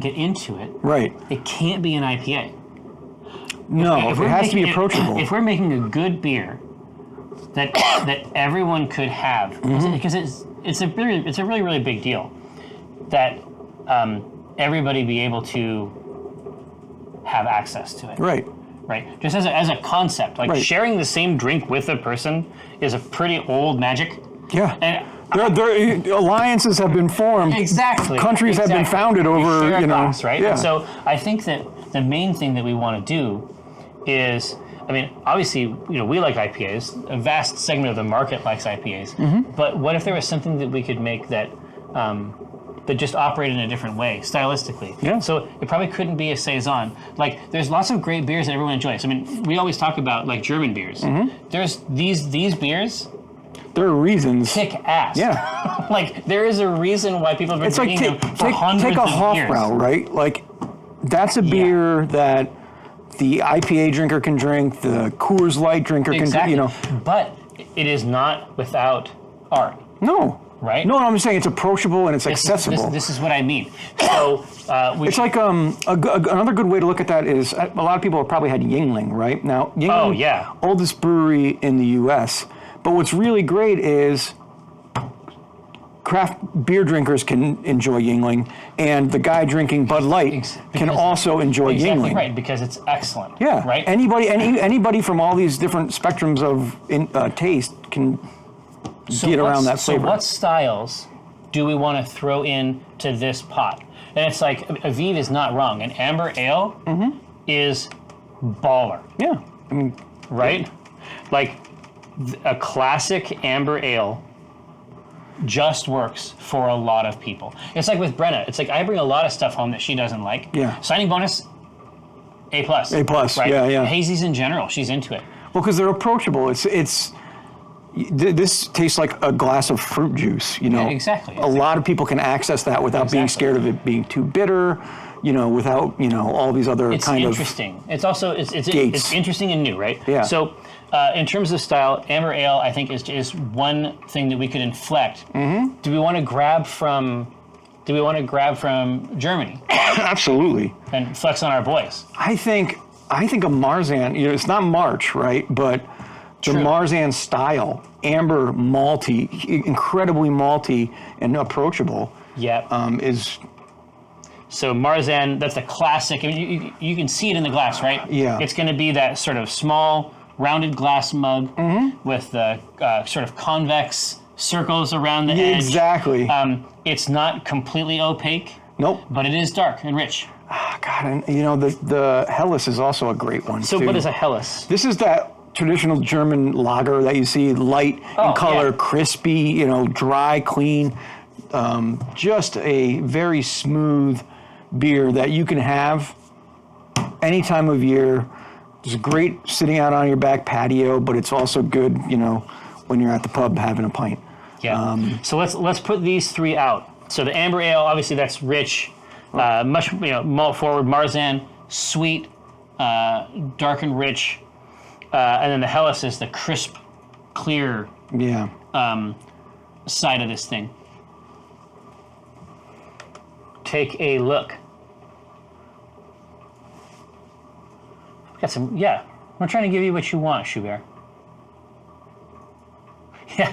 get into it, Right. it can't be an IPA. No, If it we're has to be making approachable. If we're making a good beer that everyone could have, because it's a really big deal that everybody be able to have access to it. Right. Right. Just as a concept, like sharing the same drink with a person is a pretty old magic. Yeah. And There alliances have been formed. exactly. Countries have been founded over, We share a you know. glass, right? Yeah. And so I think that the main thing that we want to do is, I mean, obviously, we like IPAs. A vast segment of the market likes IPAs. But what if there was something that we could make that that just operated in a different way, stylistically? Yeah. So it probably couldn't be a saison. Like, there's lots of great beers that everyone enjoys. I mean, we always talk about, like, German beers. There's these beers There are reasons. kick ass. Yeah. Like, there is a reason why people have been It's like drinking them for hundreds take a of years. Hofbrau, right? Like, that's a beer that the IPA drinker can drink, the Coors Light drinker can drink, Exactly. But it is not without art. No. Right? No, I'm saying it's approachable and it's accessible. This is what I mean. So It's like another good way to look at that is a lot of people have probably had Yingling, right? Now, Yingling, oldest brewery in the U.S. But what's really great is craft beer drinkers can enjoy Yingling, and the guy drinking Bud Light can also enjoy Yingling. Right, because it's excellent. Yeah. Right. Anybody from all these different spectrums of taste can get around that flavor. So what styles do we want to throw into this pot? And it's like, Aviv is not wrong. An amber ale is baller. Yeah. I mean, right? Like, a classic amber ale just works for a lot of people. It's like with Brenna. It's like, I bring a lot of stuff home that she doesn't like. Yeah. Signing bonus, A+. A+, right? yeah. Hazies in general, she's into it. well, because they're approachable. This tastes like a glass of fruit juice, Yeah, exactly. A lot of people can access that without being scared of it being too bitter, without, all these other It's kind of interesting. It's also, it's gates. interesting and new, right? Yeah. So, in terms of style, amber ale, I think, is one thing that we could inflect. Do we want to grab from Germany Absolutely. and flex on our boys? I think a Marzan, it's not March, right? But The Marzan style, amber, malty, incredibly malty and approachable. Yep. Is So Marzan, that's a classic. I mean, you can see it in the glass, right? Yeah. It's going to be that sort of small, rounded glass mug with the sort of convex circles around the edge. exactly. It's not completely opaque, Nope. but it is dark and rich. God, and the Helles is also a great one. So too. what is a Helles? This is that traditional German lager that you see, light in color, yeah. crispy, dry, clean. Just a very smooth beer that you can have any time of year. It's great sitting out on your back patio, but it's also good, when you're at the pub having a pint. Yeah. So let's put these three out. So the amber ale, obviously that's rich, much malt forward. Marzan, sweet, dark and rich, and then the Helles is the crisp, clear Yeah. side of this thing. Take a look. Got some. Yeah, we're trying to give you what you want, Schubert. Yeah.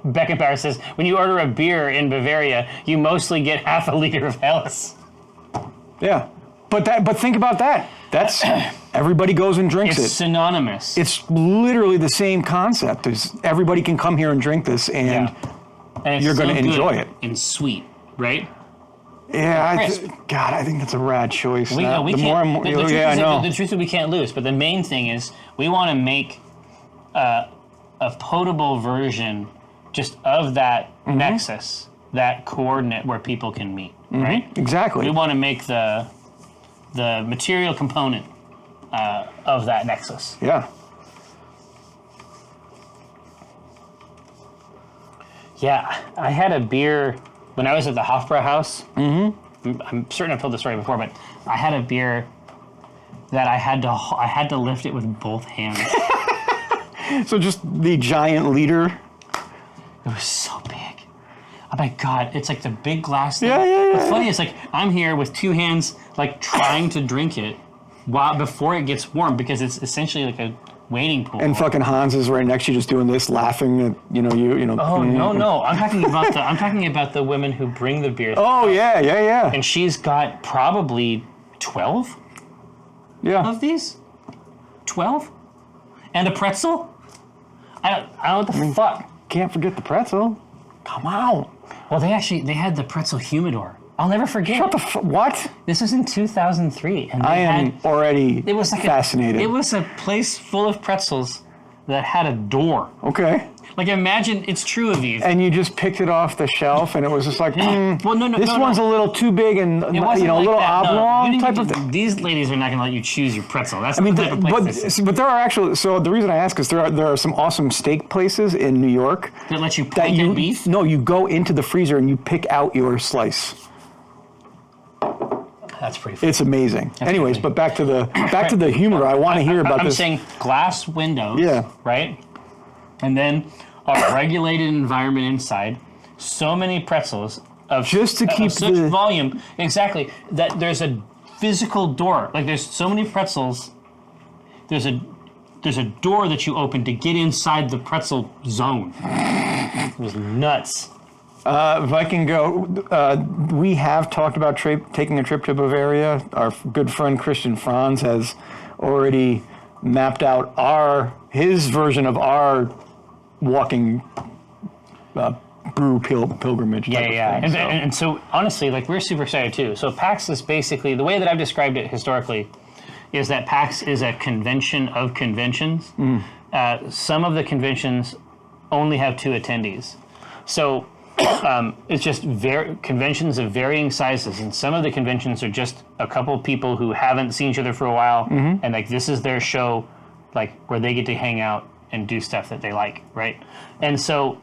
Beckenbauer says, when you order a beer in Bavaria, you mostly get half a liter of Helles. Yeah. But think about that. That's everybody goes and drinks It's it. synonymous. It's literally the same concept. Everybody can come here and drink this, and And it's you're gonna so good enjoy it. And sweet, right? God, I think that's a rad choice. We the can't, more and more, the truth yeah, I is, know. The truth is we can't lose, but the main thing is we want to make a potable version just of that nexus, that coordinate where people can meet, right? Exactly. We want to make the material component of that nexus. Yeah. Yeah, I had a beer when I was at the Hofbrauhaus. I'm certain I've told this story before, but I had a beer that I had to lift it with both hands. So just the giant liter. It was so big. Oh my God, it's like the big glass thing. Yeah. What's funny is I'm here with two hands trying to drink it before it gets warm because it's essentially like a wading pool. And fucking Hans is right next to you, just doing this, laughing at you. Oh no! I'm talking about the women who bring the beer. Oh yeah. And she's got probably 12 Yeah. of these. 12, and a pretzel. I don't know what the fuck. Can't forget the pretzel. Come on. Well, they had the pretzel humidor. I'll never forget. Shut the what? This was in 2003, and I am already it was like fascinated. It was a place full of pretzels that had a door. Okay. Like imagine it's true, Aviv. And you just picked it off the shelf, and it was just like, Well, no, this one's a little too big and It wasn't a like little that. No, oblong you type didn't- of thing. These ladies are not going to let you choose your pretzel. That's I mean, the type of place this is. but there are actually. So the reason I ask is there are some awesome steak places in New York That let you point at beef. No, you go into the freezer and you pick out your slice. That's pretty funny. It's amazing. Anyways, crazy. but back to the humidor. I want to hear about I'm this. saying glass windows. Yeah. Right? And then a regulated environment inside. So many pretzels of Just to keep of such the- volume. Exactly. That there's a physical door. Like there's so many pretzels. There's a door that you open to get inside the pretzel zone. It was nuts. If I can go, we have talked about taking a trip to Bavaria. Our good friend Christian Franz has already mapped out his version of our walking brew pilgrimage. type of Yeah. thing, And so honestly, we're super excited too. So PAX is basically, the way that I've described it historically is that PAX is a convention of conventions. Some of the conventions only have 2 attendees. So it's just conventions of varying sizes, and some of the conventions are just a couple people who haven't seen each other for a while, and this is their show, where they get to hang out and do stuff that they like, right? And so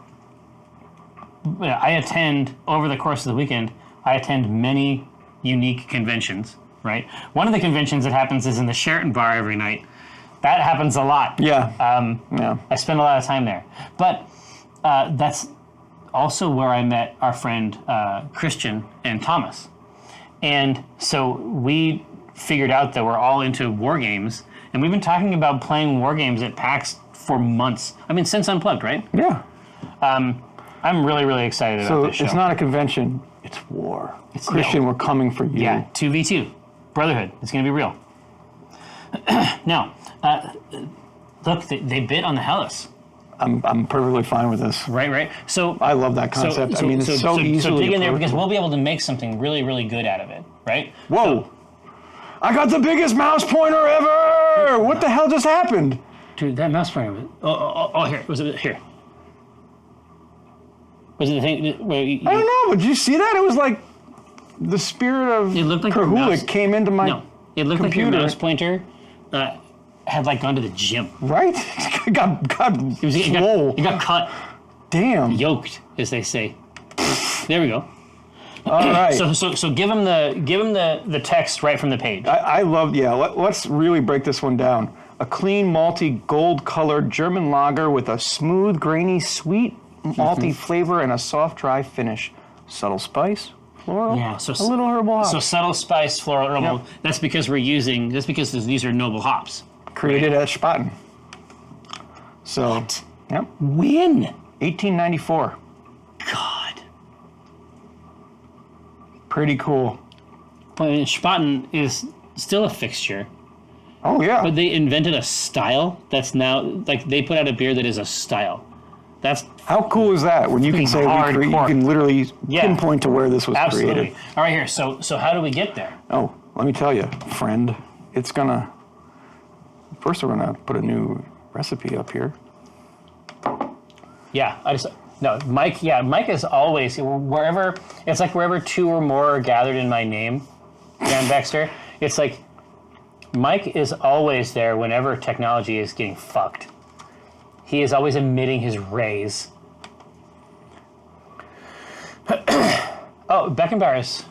I attend, over the course of the weekend, I attend many unique conventions, right? One of the conventions that happens is in the Sheraton bar every night. That happens a lot. Yeah. I spend a lot of time there. But that's also where I met our friend Christian and Thomas. And so we figured out that we're all into war games, and we've been talking about playing war games at PAX for months. I mean, since Unplugged, right? Yeah. I'm really, really excited about So this show. it's not a convention, it's war. Christian, we're coming for you. Yeah, 2v2. Brotherhood. It's going to be real. Now, look, they bit on the Hellas. I'm perfectly fine with this. Right. So I love that concept. I mean, it's so easily So dig in there because approachable. we'll be able to make something really, really good out of it, right? Whoa! I got the biggest mouse pointer ever! What the hell just happened? Dude, that mouse pointer was... Oh, here. Was it here? Was it the thing... Where you, I don't know, but did you see that? It was like the spirit of It looked like your mouse- Krahulik came into my No. It looked computer. like your mouse pointer had like gone to the gym. Right? It got swole. It got cut, Damn. yoked, as they say. There we go. All right. So give him the text right from the page. I love, let's really break this one down. A clean, malty, gold-colored German lager with a smooth, grainy, sweet, malty flavor and a soft, dry finish. Subtle spice, floral, Yeah, so a little herbal hop. So subtle spice, floral, herbal. Yep. That's because these are noble hops. Created at Spaten. So, yep, When? 1894. God. Pretty cool. But Spaten is still a fixture. Oh, yeah. But they invented a style that's now, like, they put out a beer that is a style. That's How cool is that when you can say Hardcore. you can literally Yeah. pinpoint to where this was absolutely. created? All right, here. So how do we get there? Oh, let me tell you, friend, it's gonna. First, we're gonna put a new recipe up here. Yeah, Mike. Yeah, Mike is always wherever. It's like wherever two or more are gathered in my name, Dan Baxter. It's like Mike is always there whenever technology is getting fucked. He is always emitting his rays. Oh, Beckenbauer's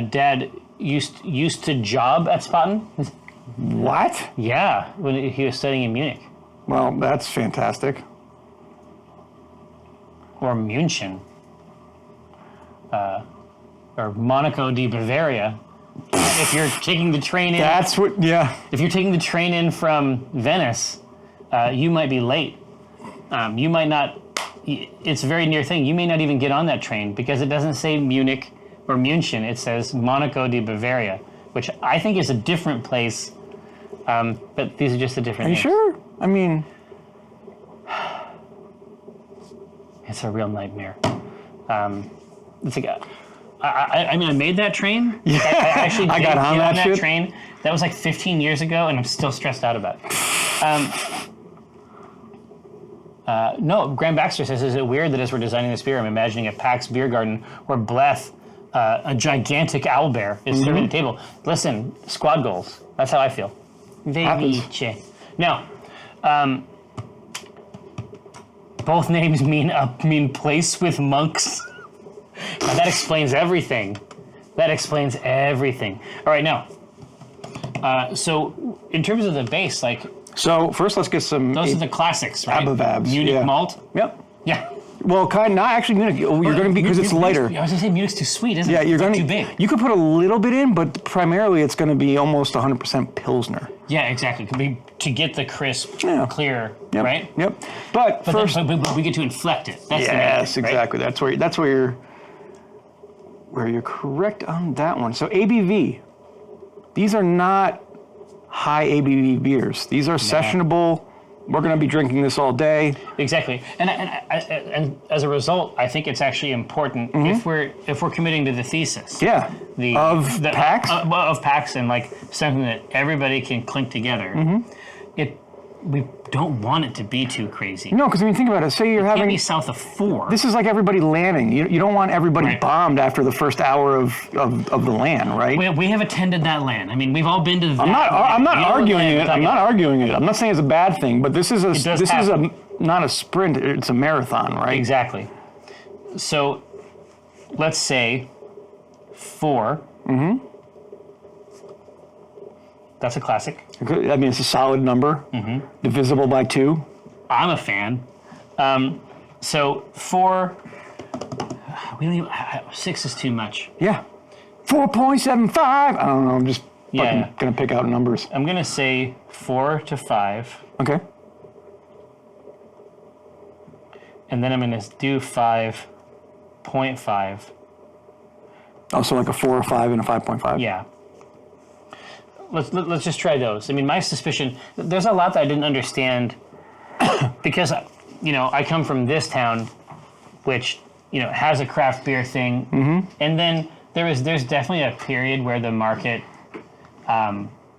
dad used to job at Spaten. What? Yeah, when he was studying in Munich Well, that's fantastic. or München or Monaco di Bavaria. If you're taking the train in, That's what. Yeah. if you're taking the train in from Venice, you might be late. You might not. It's a very near thing. You may not even get on that train because it doesn't say Munich or München. It says Monaco di Bavaria, which I think is a different place. But these are just the different Are you names. sure? I mean, It's a real nightmare. It's like, I mean, I made that train. Yeah. I actually I did got on get that shit. train. That was like 15 years ago, and I'm still stressed out about it. No, Graham Baxter says, is it weird that as we're designing this beer, I'm imagining a PAX beer garden where Bleth, a gigantic owlbear, is serving the table. Listen, squad goals. That's how I feel. Happens. Felice. Now, both names mean place with monks. Now, that explains everything. That explains everything. All right, now, so in terms of the base, like, so first let's get some. those are the classics, right? Abivabs, Munich yeah. malt. Yep. Yeah. Well, not actually Munich. You're going to be because it's lighter. I was gonna say Munich's too sweet, isn't Yeah, it? you're It's going too to. big. You could put a little bit in, but primarily it's going to be almost 100% Pilsner. Yeah, exactly. Could be to get the crisp, Yeah. clear, Yep. right? Yep. But first, But we get to inflect it. That's yes, the main thing, right? exactly. That's where you're correct on that one. So ABV, these are not high ABV beers. These are sessionable. We're going to be drinking this all day. Exactly, and as a result, I think it's actually important if we're committing to the thesis. Yeah. Of PAX? Of PAX, and like something that everybody can clink together. We don't want it to be too crazy. No, because when you think about it, say you're It can't having. be south of 4. This is like everybody landing. You don't want everybody Right. bombed after the first hour of the land, right? we have attended that land. I mean, we've all been to that. I'm not land. You know what arguing land it. we're I'm talking not about. arguing it. I'm not saying it's a bad thing, but this is happen. not a sprint. It's a marathon, right? Exactly. So, let's say 4. That's a classic. I mean, it's a solid number, divisible by 2. I'm a fan. So 4. 6 is too much. Yeah, 4.75. I don't know. I'm just Yeah. gonna pick out numbers. I'm gonna say 4 to 5. Okay. and then I'm going to do 5.5. Oh, so like a 4 or 5 and a 5.5? Yeah. Let's just try those. I mean, my suspicion, there's a lot that I didn't understand because, I come from this town, which, has a craft beer thing. Mm-hmm. And then there's definitely a period where the market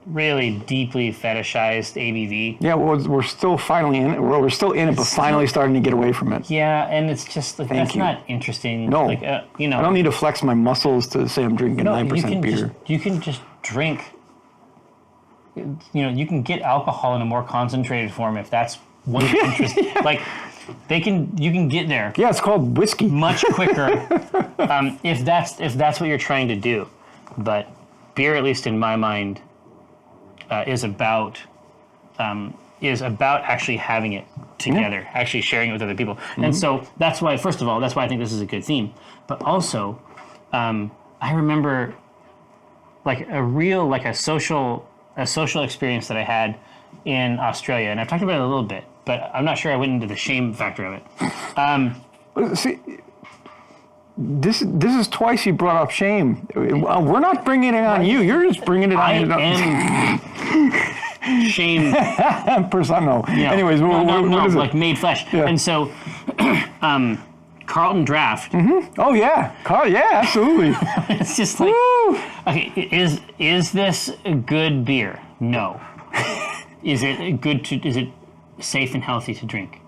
really deeply fetishized ABV. Yeah, well, we're still finally in it. We're still in it, but finally starting to get away from it. Yeah, and it's just, like, that's not interesting. No. Like, I don't need to flex my muscles to say I'm drinking 9% beer. You can just drink. You can get alcohol in a more concentrated form if that's what you're interested. Like, you can get there. Yeah, it's called whiskey. Much quicker, if that's what you're trying to do. But beer, at least in my mind, is about actually having it together, actually sharing it with other people. Mm-hmm. And so that's why, first of all, I think this is a good theme. But also, I remember like a social experience that I had in Australia, and I've talked about it a little bit, but I'm not sure I went into the shame factor of it. See, this is twice you brought up shame. We're not bringing it on you. You're just bringing it on. I am shame. Persona. Yeah. Anyways, what is it? Like made flesh. Yeah. And so, Carlton Draft. Mm-hmm. Oh yeah, yeah, absolutely. It's just like, woo! Okay, is this a good beer? No. Is it safe and healthy to drink?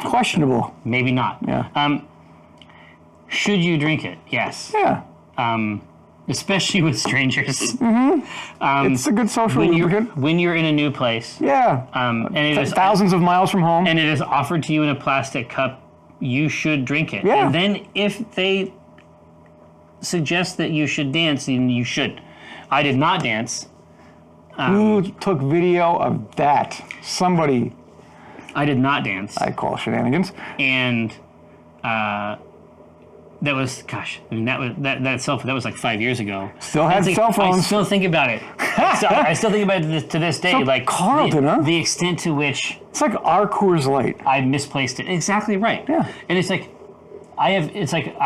Questionable. Maybe not. Yeah. Should you drink it? Yes. Yeah. Especially with strangers. Mm-hmm. It's a good social lubricant. When you're in a new place. Yeah. And it is thousands of miles from home. And it is offered to you in a plastic cup. You should drink it. Yeah. And then if they suggest that you should dance, then you should. I did not dance. Who took video of that? Somebody. I did not dance. I call shenanigans. And that was, gosh, I mean, that was like 5 years ago. Still had cell phones. I still think about it. I still think about it to this day. So like Carlton, the extent to which it's like our Coors Light. I misplaced it. Exactly right. Yeah. And it's like I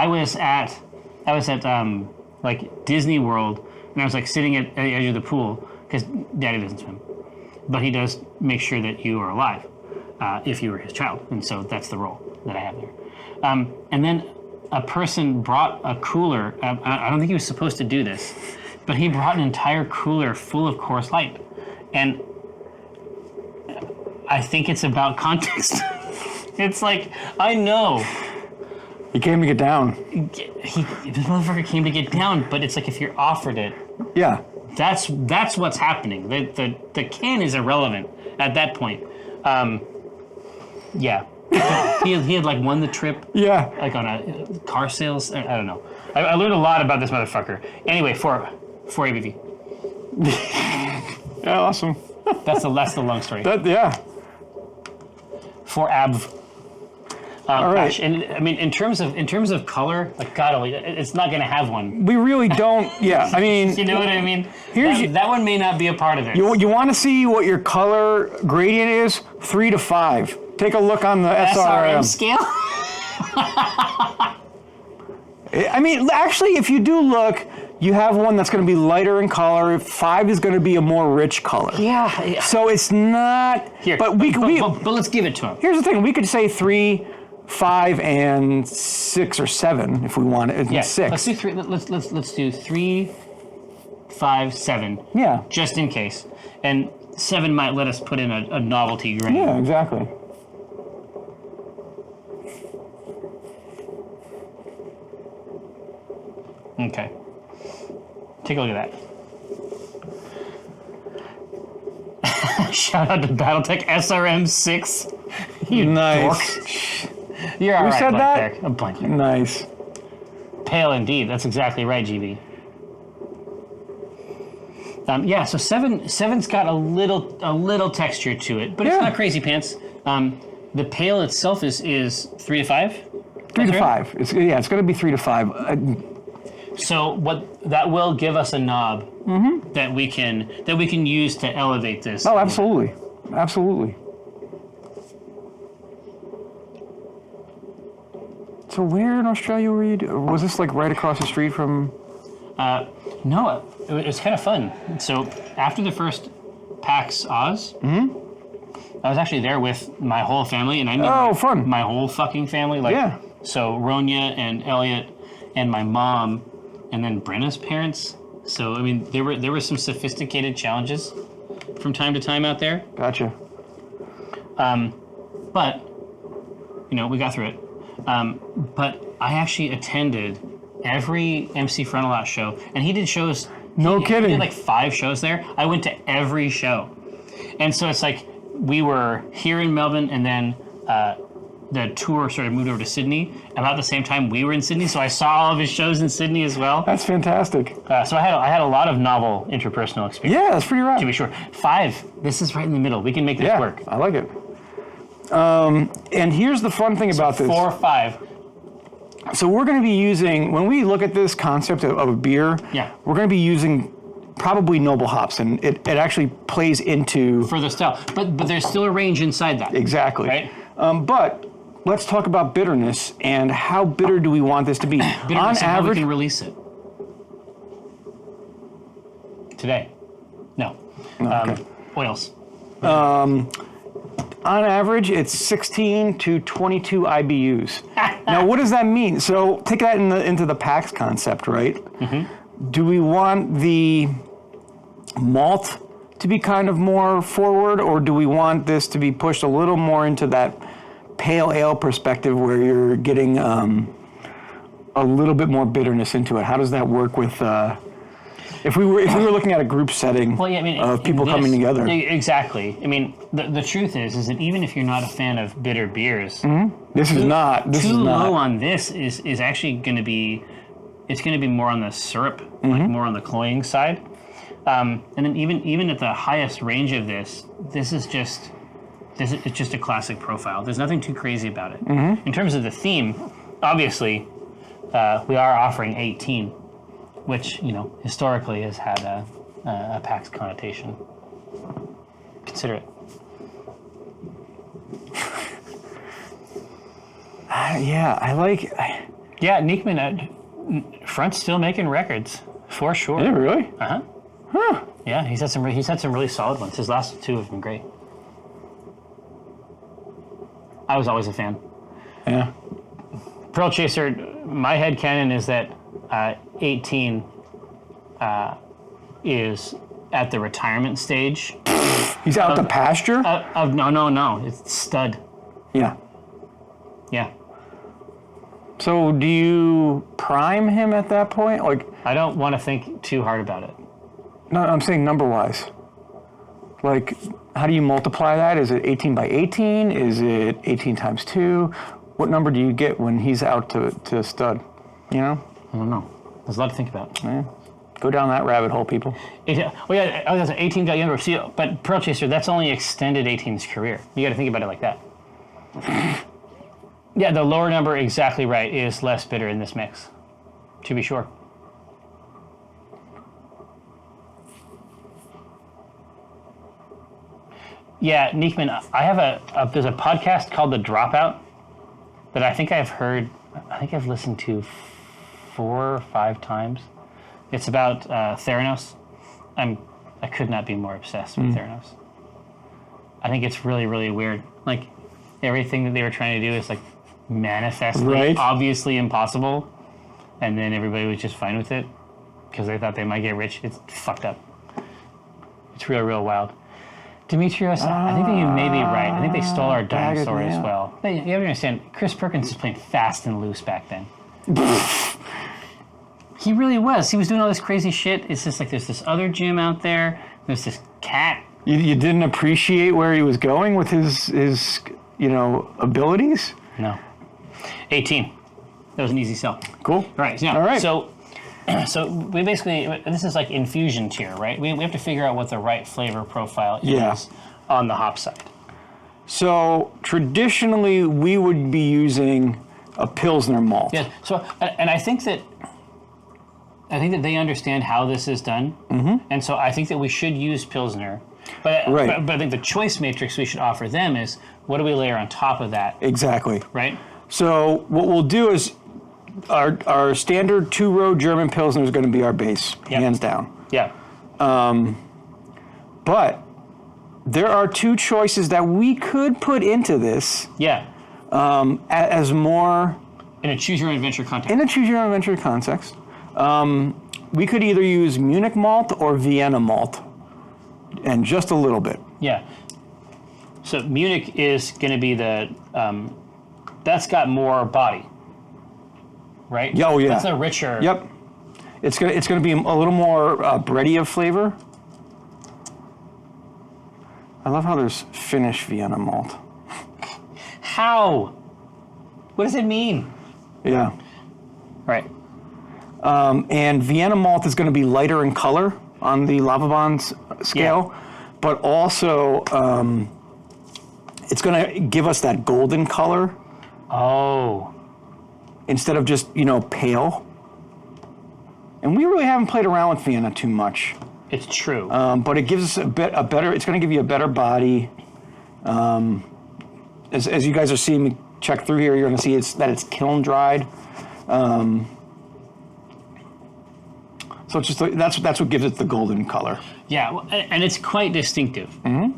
was at like Disney World, and I was like sitting at the edge of the pool because Daddy doesn't swim, but he does make sure that you are alive if you were his child, and so that's the role that I have there. And then a person brought a cooler. I don't think he was supposed to do this, but he brought an entire cooler full of Coors Light, and I think it's about context. It's like, I know. He came to get down. This motherfucker came to get down, but it's like if you're offered it. Yeah. That's what's happening. The can is irrelevant at that point. Yeah. He had like won the trip. Yeah. Like on a car sales. I don't know. I learned a lot about this motherfucker. Anyway, for ABV. Yeah, awesome. That's the long story. Yeah. For ABV. All right. Gosh, and I mean, in terms of color, like God, it's not going to have one. We really don't. Yeah, I mean, You know what I mean? Here's that one may not be a part of it. you want to see what your color gradient is? 3 to 5. Take a look on the SRM. scale. I mean, actually, if you do look, you have one that's going to be lighter in color. 5 is going to be a more rich color. Yeah. So it's not. Here, but let's give it to him. Here's the thing: we could say 3, 5, and 6 or 7 if we want it. Yeah. 6. Let's do 3. Let's do 3, 5, 7. Yeah. Just in case, and 7 might let us put in a novelty grain. Yeah, exactly. Okay. Take a look at that. Shout out to BattleTech SRM 6. You Nice. dork. You're all Who right, said that? Blackbeck. I'm blanking. Nice. Pale indeed. That's exactly right, GB. Yeah, so 7's got a little texture to it, but it's not crazy pants. The pale itself is 3 to 5. 3 to 5. It's going to be 3 to 5. So that will give us a knob that we can use to elevate this. Oh, absolutely, absolutely. So where in Australia were you? Was this like right across the street from? No, it was kind of fun. So after the first PAX Oz, I was actually there with my whole family, and I knew fun. my whole fucking family. Like, Yeah. So Ronya and Elliot and my mom, and then Brenna's parents. So I mean, there were some sophisticated challenges from time to time out there. Gotcha. But, we got through it. But I actually attended every MC Frontalot show, and he did shows. No kidding. He did like 5 shows there. I went to every show. And so it's like we were here in Melbourne, and then the tour sort of moved over to Sydney. About the same time we were in Sydney, so I saw all of his shows in Sydney as well. That's fantastic. So I had a lot of novel interpersonal experience. Yeah, that's pretty rad. To be sure. 5. This is right in the middle. We can make this work. I like it. And here's the fun thing about this. 4 or 5. So we're going to be using, when we look at this concept of a beer, we're going to be using probably noble hops, and it actually plays into... For the style. But there's still a range inside that. Exactly. Right? But let's talk about bitterness, and how bitter do we want this to be? Bitterness On and how we average... can release it. Today. No. Okay. Oils. On average, it's 16 to 22 IBUs. Now, what does that mean? So take that into the PAX concept, right? Mm-hmm. Do we want the malt to be kind of more forward, or do we want this to be pushed a little more into that pale ale perspective where you're getting a little bit more bitterness into it? How does that work with... If we were looking at a group setting of people coming together. Exactly. I mean, the truth is that even if you're not a fan of bitter beers, this is not. Too low on this is actually going to be, it's going to be more on the syrup, like more on the cloying side. And then even at the highest range of this is just, it's just a classic profile. There's nothing too crazy about it. In terms of the theme, obviously, we are offering 18. Which, historically has had a PAX connotation. Consider it. I like... Yeah, Niekman, Front's still making records, for sure. Yeah, really? Uh-huh. Huh. Yeah, he's had some really solid ones. His last 2 have been great. I was always a fan. Yeah. Pearl Chaser, my headcanon is that 18 is at the retirement stage. He's out the pasture? No. It's stud. Yeah. Yeah. So do you prime him at that point? Like, I don't want to think too hard about it. No, I'm saying number-wise. Like, how do you multiply that? Is it 18 by 18? Is it 18 times 2? What number do you get when he's out to stud? I don't know. There's a lot to think about. Yeah. Go down that rabbit hole, people. 18 got younger. See, but Pearl Chaser, that's only extended 18's career. You got to think about it like that. Yeah, the lower number, exactly right, is less bitter in this mix, to be sure. Yeah, Niekman, I have there's a podcast called The Dropout that I think I've listened to 4 or 5 times. It's about Theranos. I could not be more obsessed with Theranos. I think it's really, really weird. Like, everything that they were trying to do is like manifestly, obviously impossible, and then everybody was just fine with it because they thought they might get rich. It's fucked up. It's real, real wild. Demetrios, I think that you may be right. I think they stole our dinosaur as well. You have to understand, Chris Perkins was playing fast and loose back then. He really was. He was doing all this crazy shit. It's just like there's this other gym out there. There's this cat. You didn't appreciate where he was going with his abilities? No. 18. That was an easy sell. Cool. All right. Now, all right. So we basically, this is like infusion tier, right? We have to figure out what the right flavor profile is on the hop side. So traditionally, we would be using a Pilsner malt. Yeah. So, and I think that they understand how this is done, and so I think that we should use Pilsner. But I think the choice matrix we should offer them is what do we layer on top of that? Exactly. Right. So what we'll do is our standard 2-row German Pilsner is going to be our base, hands down. Yeah. But there are 2 choices that we could put into this Yeah. as more In a choose your own adventure context. in a choose your own adventure context. We could either use Munich malt or Vienna malt, and just a little bit. Yeah. So Munich is going to be that's got more body, right? Yeah, oh yeah. That's a richer. Yep. It's gonna be a little more bready of flavor. I love how there's Finnish Vienna malt. How? What does it mean? Yeah. Right. And Vienna malt is going to be lighter in color on the Lavabon's scale, but also it's going to give us that golden color Oh. instead of just, pale. And we really haven't played around with Vienna too much. It's true. But it gives us a better, it's going to give you a better body. As you guys are seeing me check through here, you're going to see that it's kiln dried. So it's just that's what gives it the golden color. Yeah, well, and it's quite distinctive. Mm-hmm.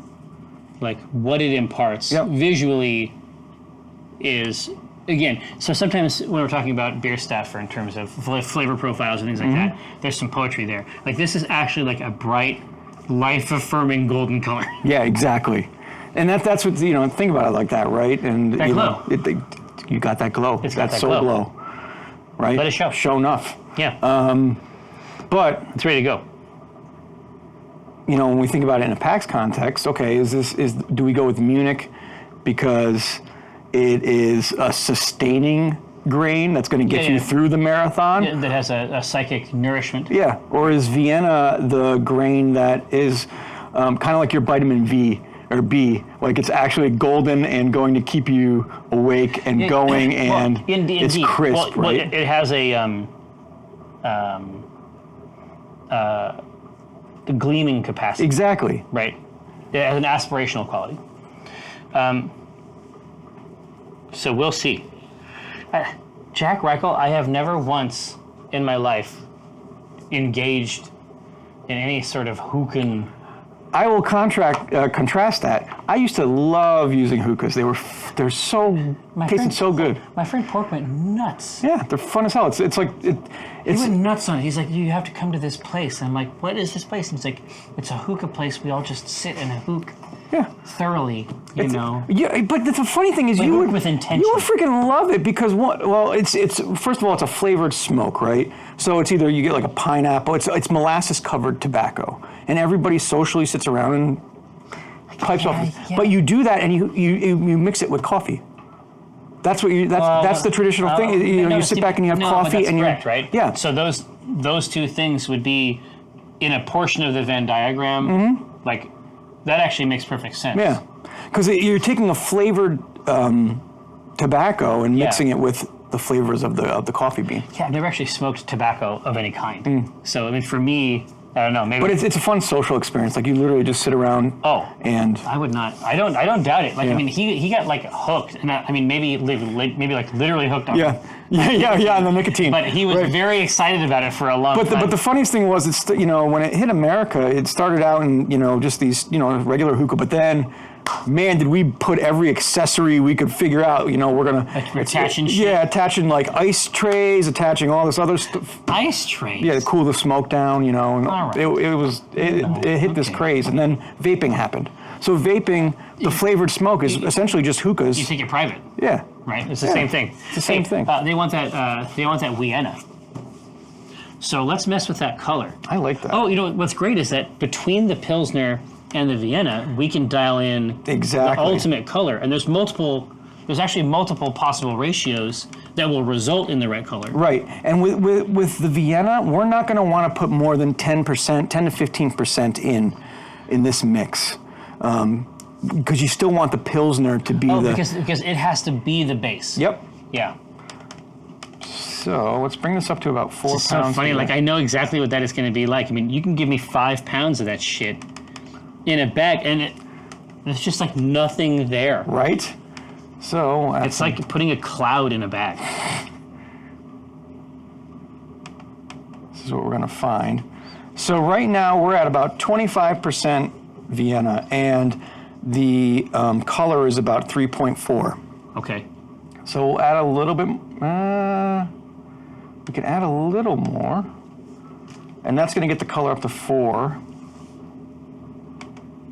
Like what it imparts visually is, again, so sometimes when we're talking about beer stuff or in terms of flavor profiles and things like that, there's some poetry there. Like this is actually like a bright, life-affirming golden color. Yeah, exactly. And that's what, think about it like that, right? And that glow. You got that glow. It's got that soul glow. Right? Let it show. Show enough. Yeah. But it's ready to go. When we think about it in a PAX context, okay, do we go with Munich because it is a sustaining grain that's going to get you through the marathon? Yeah, that has a psychic nourishment. Yeah. Or is Vienna the grain that is kind of like your vitamin V or B, like it's actually golden and going to keep you awake and going, and it's crisp, right? Well, it has the gleaming capacity. Exactly. Right. It has an aspirational quality. So we'll see. Jack Reichel, I have never once in my life engaged in any sort of hookah. I will contrast that. I used to love using hookahs. They're so tasted so good. My friend Pork went nuts. Yeah, they're fun as hell. It's like he went nuts on it. He's like, you have to come to this place. And I'm like, what is this place? And he's like, it's a hookah place. We all just sit in a hook. Yeah. Thoroughly, know. Yeah, but the funny thing is, you would with intention. You would freaking love it because it's first of all, it's a flavored smoke, right? So it's either you get like a pineapple, it's molasses covered tobacco, and everybody socially sits around and pipes off. Yeah. But you do that and you mix it with coffee. That's the traditional thing. You sit back and you have coffee and correct, right? Yeah. So those two things would be in a portion of the Venn diagram, like. That actually makes perfect sense. Yeah, because you're taking a flavored tobacco and mixing it with the flavors of the coffee bean. Yeah, I've never actually smoked tobacco of any kind. So I mean, for me, I don't know. Maybe. But it's a fun social experience. Like you literally just sit around. Oh. And I would not. I don't doubt it. Like I mean, he got like hooked, and I mean maybe like literally hooked on. Yeah. Yeah, on the nicotine. But he was very excited about it for a long time. But the funniest thing was, it's when it hit America, it started out in just these regular hookah. But then, man, did we put every accessory we could figure out? We're gonna attaching shit. Yeah, attaching like ice trays, attaching all this other stuff. Ice trays. Yeah, to cool the smoke down. And all right. it hit this craze, and then vaping happened. So vaping, the flavored smoke is essentially just hookahs. You take it private. Yeah. Right. It's the same thing. It's the same thing. They want that. They want that Vienna. So let's mess with that color. I like that. Oh, what's great is that between the Pilsner and the Vienna, we can dial in the ultimate color, and there's actually multiple possible ratios that will result in the right color. Right, and with the Vienna, we're not going to want to put more than 10%, 10 to 15% in this mix. Because you still want the Pilsner to be because it has to be the base. Yep. Yeah. So let's bring this up to about 4 pounds. It's so funny. Like I know exactly what that is going to be like. I mean, you can give me 5 pounds of that shit in a bag, and it's just like nothing there. Right. So It's like putting a cloud in a bag. this is what we're going to find. So right now we're at about 25% Vienna, and the color is about 3.4. Okay. So we'll add a little bit. We can add a little more, and that's going to get the color up to 4.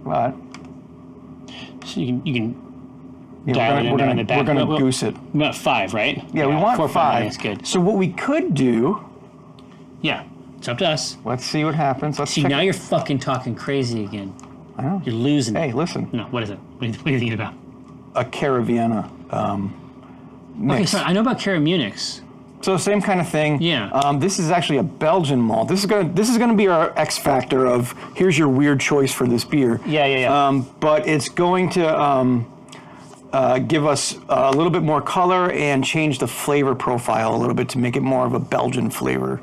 But So you can yeah, dial it in there in the back. we're going to goose it. We want 5, right? Yeah, we want 4.9 5. is good. So what we could do, Yeah, it's up to us. let's see what happens. Let's See, check. now you're fucking talking crazy again. I know. You're losing it. Hey, listen, No, what is it? What are you thinking about? a Caravienna mix. Okay, so I know about Caramunics. So same kind of thing. Yeah. This is actually a Belgian malt. This is gonna be our X factor of here's your weird choice for this beer. Yeah. But it's going to give us a little bit more color and change the flavor profile a little bit to make it more of a Belgian flavor.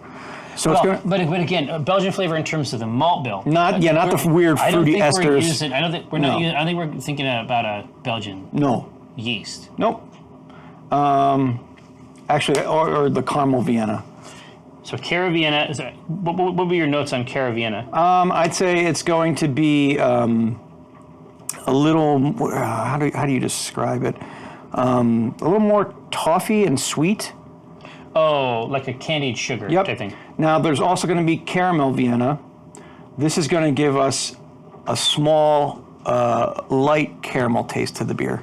So it's Well, going but again, a Belgian flavor in terms of the malt bill. not the weird I don't fruity think we're esters. using. I don't think we're not. No. Using, I don't think we're thinking about a Belgian No, yeast. nope. Actually, or the caramel Vienna. So Caravienna. What would be your notes on Caravienna? I'd say it's going to be a little. How do you describe it? A little more toffee and sweet. Oh, like a candied sugar Yep. type thing. Now there's also going to be caramel Vienna. This is going to give us a small, light caramel taste to the beer,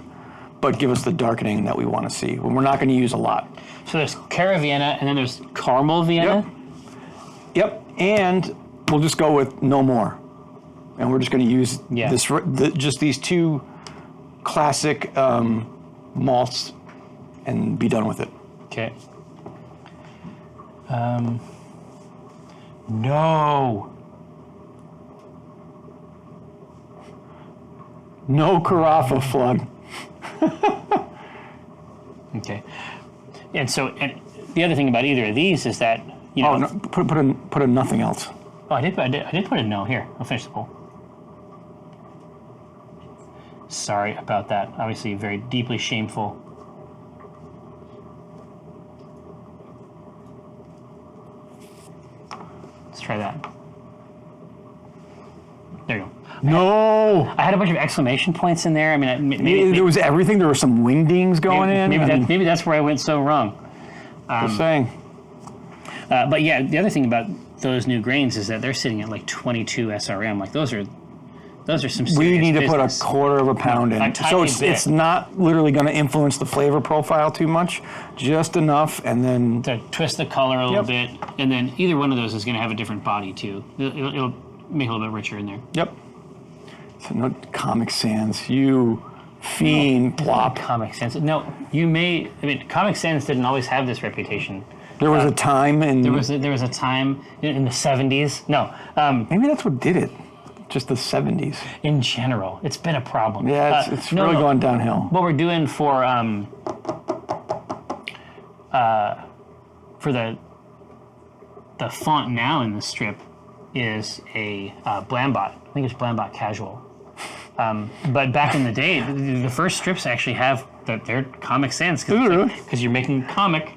but give us the darkening that we want to see. We're not going to use a lot. So there's Caravienna, and then there's caramel Vienna. Yep. And we'll just go with no more, and we're just going to use Yeah. just these two classic malts, and be done with it. Okay. No. No carafa flood. Okay. And the other thing about either of these is that Oh, no, put a nothing else. Oh, I did put a no here. I'll finish the poll. Sorry about that. Obviously, very deeply shameful. Let's try that. There you go. No. I had a bunch of exclamation points in there. I mean, maybe There was everything. There were some wingdings going in. maybe that's where I went so wrong. Just saying. But yeah, the other thing about those new grains is that they're sitting at like 22 SRM. Like those are some serious We need to business. put a quarter of a pound A in. tiny So bit. it's not literally going to influence the flavor profile too much, just enough, and then to twist the color a little Yep. bit, and then either one of those is going to have a different body too. It'll make it a little bit richer in there. yep. So no Comic Sans, you fiend plop. Comic Sans. No, you may. I mean, Comic Sans didn't always have this reputation. There was a time in There was a time in the 70s. No, maybe that's what did it. Just the 70s. in general, it's been a problem. Yeah, it's really gone downhill. What we're doing for the font now in the strip is a Blambot. I think it's Blambot Casual. But back in the day, the first strips actually have their Comic Sans because you're making a comic,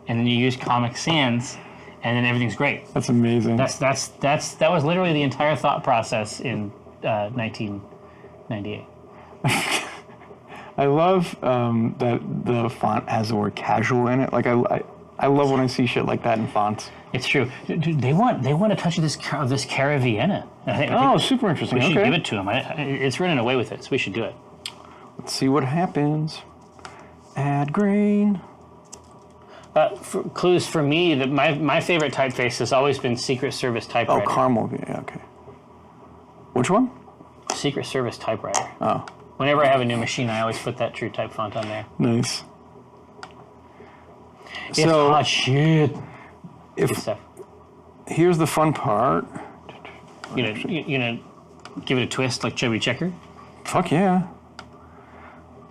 and then you use Comic Sans, and then everything's great. That's amazing. That was literally the entire thought process in 1998. I love that the font has the word casual in it. Like I love when I see shit like that in fonts. It's true. Dude, they want a touch of this Caravienna. I think Super interesting. we should Okay. give it to them. It's running away with it, so we should do it. Let's see what happens. Add grain. For clues for me, my favorite typeface has always been Secret Service Oh, typewriter. caramel. Yeah, okay. Which one? Secret Service typewriter. Oh, Whenever I have a new machine, I always put that True Type font on there. nice. It's So hot shit. Good if stuff. here's the fun part. You know, give it a twist like Chubby Checker. Fuck yeah.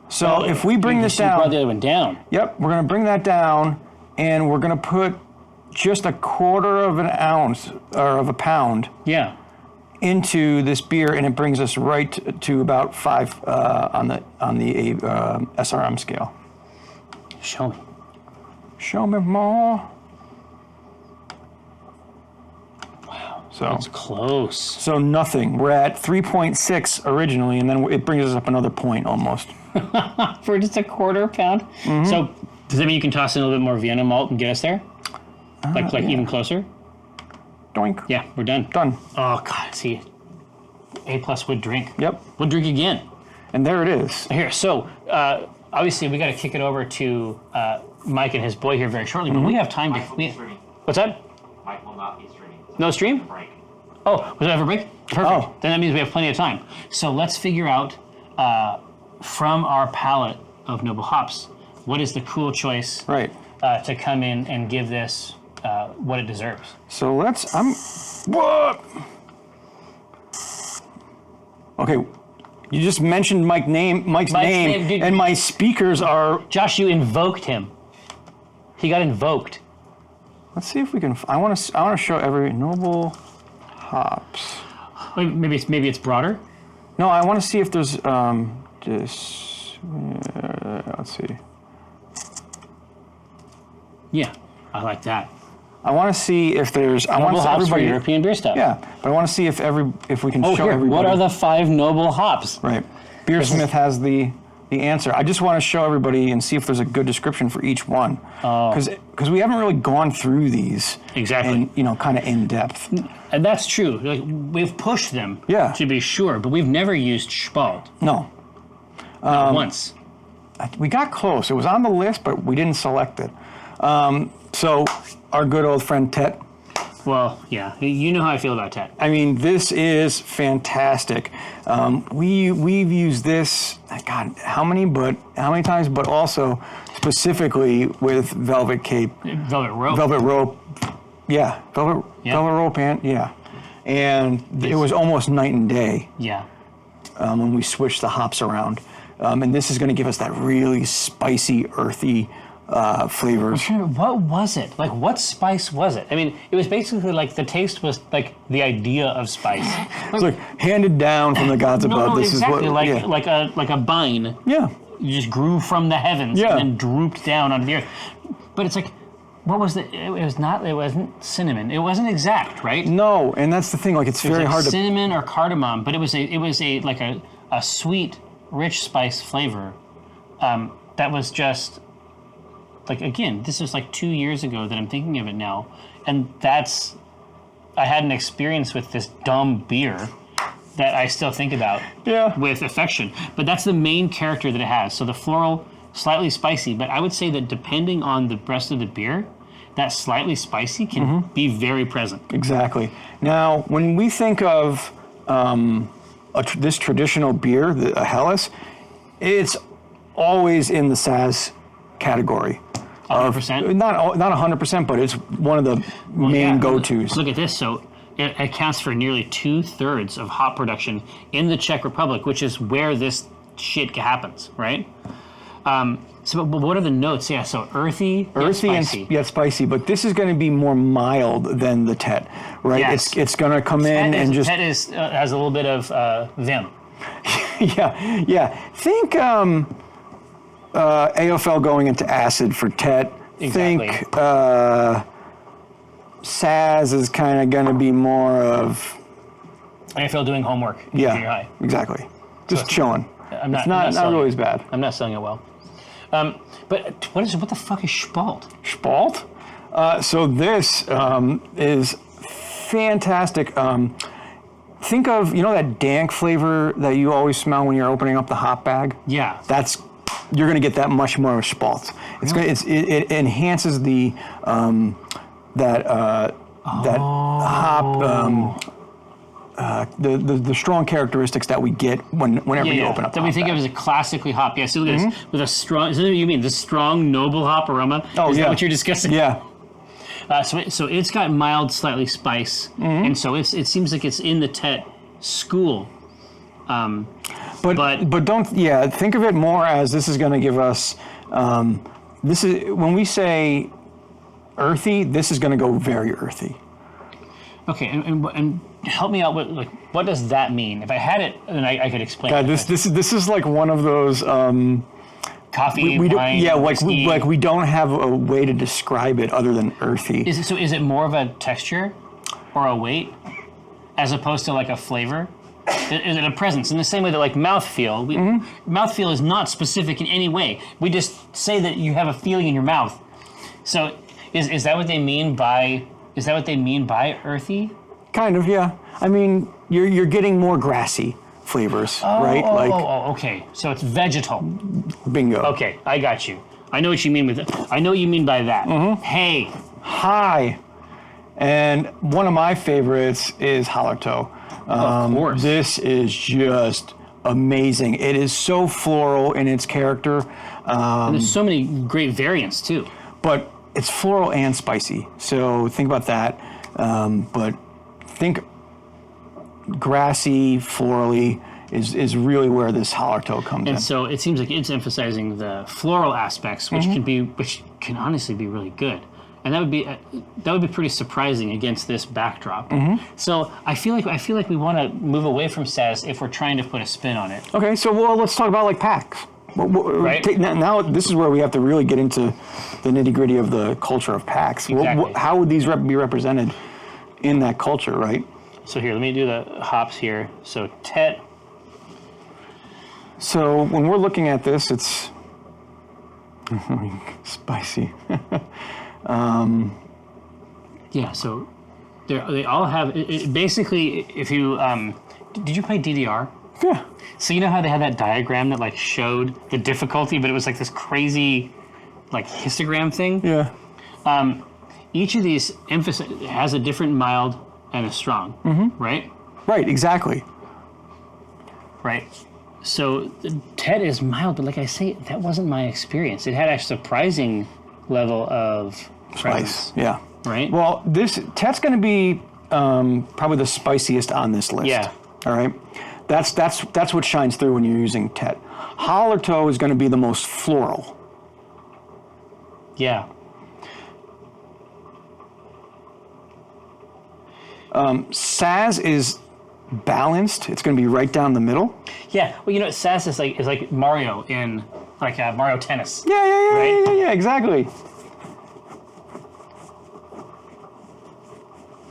So if we bring this You brought down, the other one down. yep, we're gonna bring that down, and we're gonna put just a quarter of an ounce or of a pound Yeah. into this beer, and it brings us right to about 5 on the SRM scale. Show me. Show me more. So That's close. So nothing. We're at 3.6 originally, and then it brings us up another point almost. For just a quarter pound. Mm-hmm. So does that mean you can toss in a little bit more Vienna malt and get us there? Like even closer? Doink. Yeah, we're done. Done. Oh God, see, A+ would drink. Yep. Would drink again. And there it is. Here, so obviously we got to kick it over to Mike and his boy here very shortly, but we have time to. What's that? Mike will not be streaming. No stream? Break. Oh, was it ever break? Perfect. Oh. Then that means we have plenty of time. So let's figure out from our palette of noble hops, what is the cool choice Right. to come in and give this what it deserves. So let's. What? Okay. You just mentioned Mike's name, dude. and my speakers are. Josh, you invoked him. He got invoked. Let's see if we can. I want to show every noble hops. Wait, maybe it's broader. No, I want to see if there's this. Let's see. Yeah, I like that. I want to see if there's. I want Noble to hops for everybody. European beer stuff. Yeah, but I want to see if we can Oh, show here. everybody. What are the 5 noble hops? Right. Beersmith has the answer. I just want to show everybody and see if there's a good description for each one. Because we haven't really gone through these. Exactly. And, kind of in depth. And that's true. Like we've pushed them. Yeah. To be sure, but we've never used Spalt. No. Not once. We got close. It was on the list, but we didn't select it. So our good old friend Tet. Well, yeah. You know how I feel about Tet. I mean, this is fantastic. We've used this, God, how many times? But also specifically with Velvet Cape, Velvet Rope. Velvet Rope, yeah, Velvet Rope, and it was almost night and day Yeah. when we switched the hops around. And this is going to give us that really spicy, earthy flavors. What was it? Like, what spice was it? I mean, it was basically like the taste was like the idea of spice. It's like handed down from the gods above. No, This exactly. is what, like a vine. yeah. You just grew from the heavens Yeah. and then drooped down onto the earth. But it's like, what was the? It wasn't cinnamon. It wasn't exact, right? No, and that's the thing. Like, it's very hard to. Cinnamon or cardamom, but it was a sweet, rich spice flavor. That was just. Like, again, this was like 2 years ago that I'm thinking of it now. And I had an experience with this dumb beer that I still think about with affection. But that's the main character that it has. So the floral, slightly spicy, but I would say that depending on the rest of the beer, that slightly spicy can be very present. Exactly. Now, when we think of this traditional beer, a Helles, it's always in the Saz category. 100%? Not 100%, but it's one of the main go-tos. Look at this. So it accounts for nearly 2/3 of hop production in the Czech Republic, which is where this shit happens, right? So but what are the notes? Yeah, so earthy spicy. and spicy, but this is going to be more mild than the Tet, right? Yes. It's going to come in and just... Tet has a little bit of vim. yeah. Think AFL going into acid for Tet. Exactly. Think Saz is kind of going to be more of... AFL doing homework in junior high. Exactly. Just chilling. It's not really as bad. I'm not selling it well. But what the fuck is Spalt? Spalt? So this is fantastic. Think of, that dank flavor that you always smell when you're opening up the hop bag? Yeah. You're going to get that much more with Spalt. It enhances the hop, the strong characteristics that we get whenever you open up. That we think of as a classically hop. Yeah. So look at this with a strong. Is that what you mean? The strong noble hop aroma. Oh, is that what you're discussing? Yeah. So it's got mild, slightly spice, and so it seems like it's in the Tet school. But don't think of it more as this is going to give us this is when we say earthy, this is going to go very earthy. Okay, and help me out with what does that mean? If I had it, then I could explain. God, this is like one of those. Coffee, we wine, yeah, whiskey. we don't have a way to describe it other than earthy. Is it more of a texture or a weight as opposed to like a flavor? Is it a presence? In the same way that like mouthfeel, mouthfeel is not specific in any way. We just say that you have a feeling in your mouth. So is that what they mean by earthy? Kind of, yeah. I mean, you're getting more grassy flavors, right? Okay. So it's vegetal. Bingo. Okay, I got you. I know what you mean with it. I know what you mean by that. Hey. Hi. And one of my favorites is Hallertau. Of course. This is just amazing. It is so floral in its character. And there's so many great variants too. But it's floral and spicy. So think about that. But think grassy, florally is really where this Hallertau comes in. And so it seems like it's emphasizing the floral aspects, which can honestly be really good. And that would be pretty surprising against this backdrop. So I feel like we want to move away from Saz if we're trying to put a spin on it. Okay, so let's talk about like packs. Right. Now this is where we have to really get into the nitty-gritty of the culture of packs. Exactly. How would these be represented in that culture, right? So here, let me do the hops here. So Tet. So when we're looking at this, it's spicy. Yeah, so they all have basically. If you did you play DDR? Yeah. So you know how they had that diagram that like showed the difficulty, but it was like this crazy like histogram thing. Yeah. Each of these has a different mild and a strong, right? Right. Exactly. Right. So the Tet is mild, but like I say, that wasn't my experience. It had a surprising level of presence, Spice. Yeah. right? Well, Tet's going to be probably the spiciest on this list. Yeah. All right. That's what shines through when you're using Tet. Hallertau is going to be the most floral. Yeah. Saz is balanced. It's going to be right down the middle. Yeah. Well, you know, Sass is like Mario in like Mario Tennis. Yeah, Right? yeah, exactly.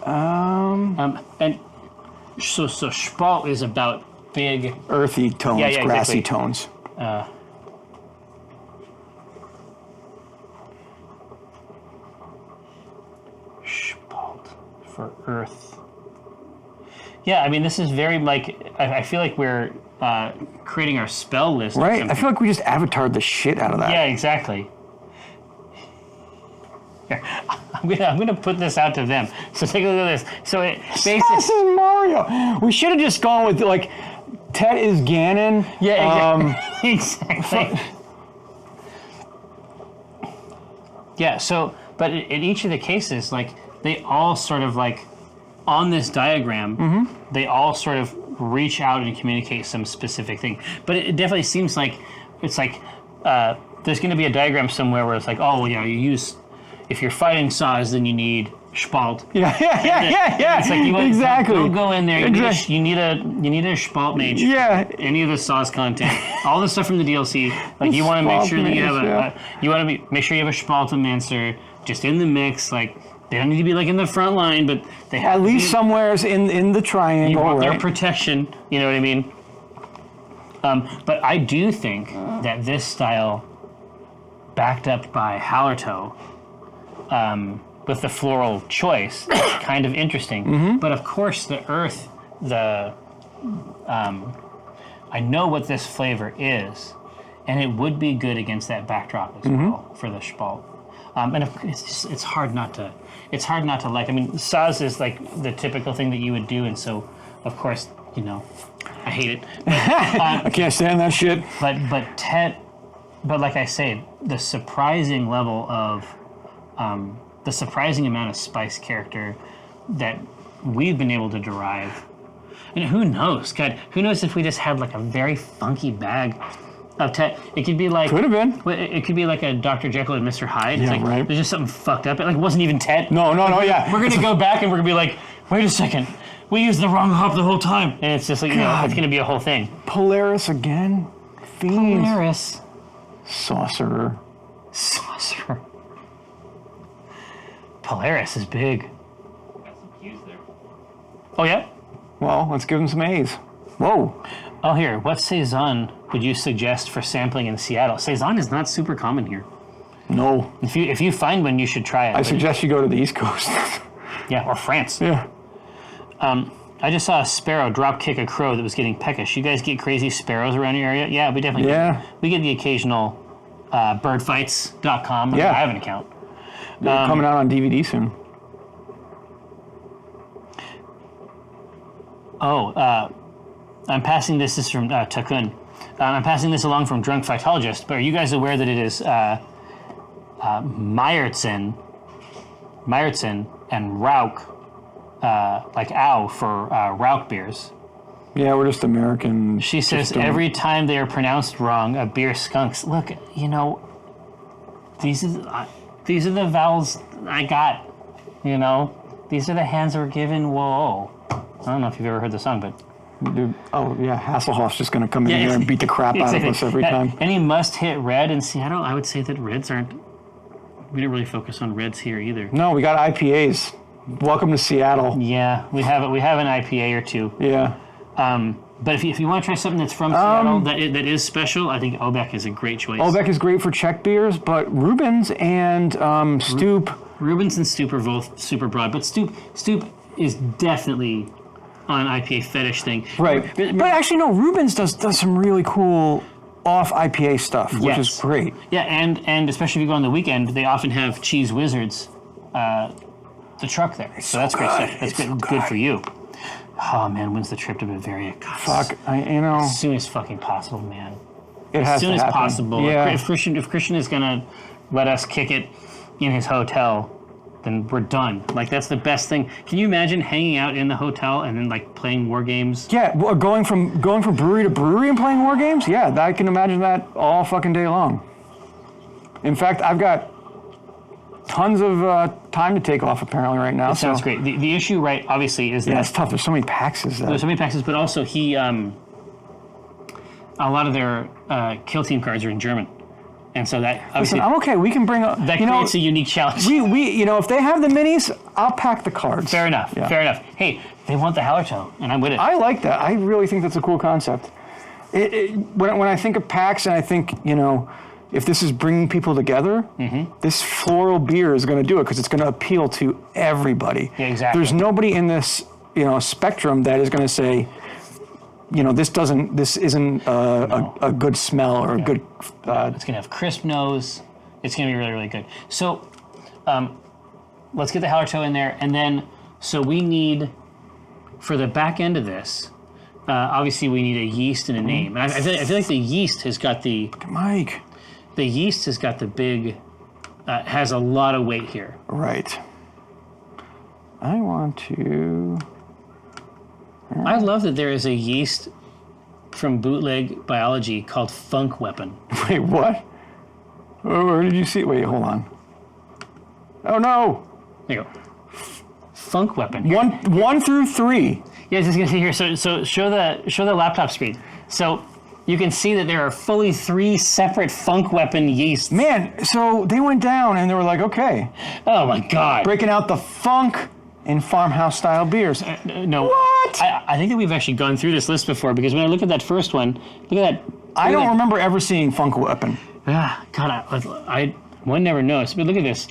And so Spalt is about big. Earthy tones, Yeah, grassy exactly. tones. Spalt for Earth. Yeah, I mean, this is very like I feel like we're creating our spell list. or Right? I something. feel like we just avatared the shit out of that. Yeah, exactly. Here, I'm gonna put this out to them. So take a look at this. So it This basically, is Mario. We should have just gone with like Tet is Ganon. yeah, exactly. Yeah. So, but in each of the cases, like they all sort of like on this diagram, they all sort of reach out and communicate some specific thing. But it definitely seems like it's like there's going to be a diagram somewhere where it's like, oh, you know, you use. If you're fighting Saz, then you need Spalt. Yeah. It's like you want, exactly. Don't go in there. Exactly. You need a Spalt mage. Yeah. For any of the Saz content, all the stuff from the DLC. Like you want to make Spalt sure that you have mage, you want to make sure you have a Spaltomancer just in the mix. Like they don't need to be like in the front line, but they have At least to be, somewhere's in the you triangle, want their right? protection. You know what I mean? But I do think that this style, backed up by Hallertau, with the floral choice, kind of interesting. But of course, the earth, I know what this flavor is, and it would be good against that backdrop as well for the Spalt. And it's hard not to. It's hard not to like. I mean, Saz is like the typical thing that you would do, and so of course, you know, I hate it. I can't stand that shit. But Tet, but like I say, the surprising level of, the surprising amount of spice character that we've been able to derive. And who knows? God, who knows if we just had like a very funky bag of Tet? It could be like Could have been. It could be like a Dr. Jekyll and Mr. Hyde. It's Yeah, like right. There's just something fucked up. It like wasn't even Tet. No, yeah. We're gonna go back and we're gonna be like, wait a second, we used the wrong hop the whole time. And it's just like, it's going to be a whole thing. Polaris again? Fiends. Polaris. Sorcerer. Polaris is big. Oh, yeah? Well, let's give him some A's. Whoa. Oh, here. What Saison would you suggest for sampling in Seattle? Saison is not super common here. No. If you find one, you should try it. I suggest you go to the East Coast. Yeah, or France. Yeah. I just saw a sparrow drop kick a crow that was getting peckish. You guys get crazy sparrows around your area? Yeah, we definitely do. We get the occasional birdfights.com. Yeah. I have an account. They're coming out on DVD soon. I'm passing this is from Takun. I'm passing this along from Drunk Phytologist, but are you guys aware that it is Meyerson and Rauch, like ow for Rauch beers? Yeah, we're just American. She says every time they are pronounced wrong, a beer skunks. Look, these are the vowels I got. These are the hands that were given. Whoa. I don't know if you've ever heard the song, but... Dude, oh, yeah, Hasselhoff's just going to come in here and beat the crap out of us every time. Any must-hit red in Seattle? I would say that reds aren't... We don't really focus on reds here either. No, we got IPAs. Welcome to Seattle. Yeah, we have an IPA or two. Yeah. But if you want to try something that's from Seattle that is special, I think Obeck is a great choice. Obeck is great for Czech beers, but Rubens and Stoop... Rubens and Stoop are both super broad, but Stoop is definitely... on an IPA fetish thing. Right. But actually, no, Rubens does some really cool off IPA stuff, which is great. Yeah, and especially if you go on the weekend, they often have Cheese Wizards, the truck there. So that's great stuff. That's good for you. Oh, man, when's the trip to Bavaria? God, Fuck, as soon as fucking possible, man. It has as soon to as happen. possible. Yeah. If Christian is going to let us kick it in his hotel, then we're done. Like, that's the best thing. Can you imagine hanging out in the hotel and then, like, playing war games? Yeah, well, going from brewery to brewery and playing war games? Yeah, I can imagine that all fucking day long. In fact, I've got tons of time to take off apparently right now. That sounds great. The issue, right, obviously, is that... Yeah, it's tough. There's so many Paxes. There's so many Paxes, but also a lot of their kill team cards are in German. And so that obviously... Listen, I'm okay. We can bring up... That creates a unique challenge. We if they have the minis, I'll pack the cards. Fair enough. Yeah. Fair enough. Hey, they want the Hallertau, and I'm with it. I like that. I really think that's a cool concept. When I think of PAX and I think, if this is bringing people together, this floral beer is going to do it because it's going to appeal to everybody. Yeah, exactly. There's nobody in this, spectrum that is going to say, this isn't a good smell or a good... It's going to have crisp nose. It's going to be really, really good. So let's get the Hallertau in there. And then, so we need, for the back end of this, obviously we need a yeast and a name. And I feel like the yeast has got the... Mike. The yeast has got the big... has a lot of weight here. Right. I want to... I love that there is a yeast from Bootleg Biology called Funk Weapon. Wait, what? Where did you see? Wait, hold on. Oh no! There you go. Funk Weapon. 1 through 3. Yeah, I was just gonna see here. So show the laptop screen. So you can see that there are fully 3 separate Funk Weapon yeasts. Man, so they went down and they were like, okay. Oh my God. Breaking out the funk in farmhouse style beers. No. What? I think that we've actually gone through this list before because when I look at that first one, look at that. I don't remember ever seeing Funk Weapon. Ah, God, one never knows. But look at this.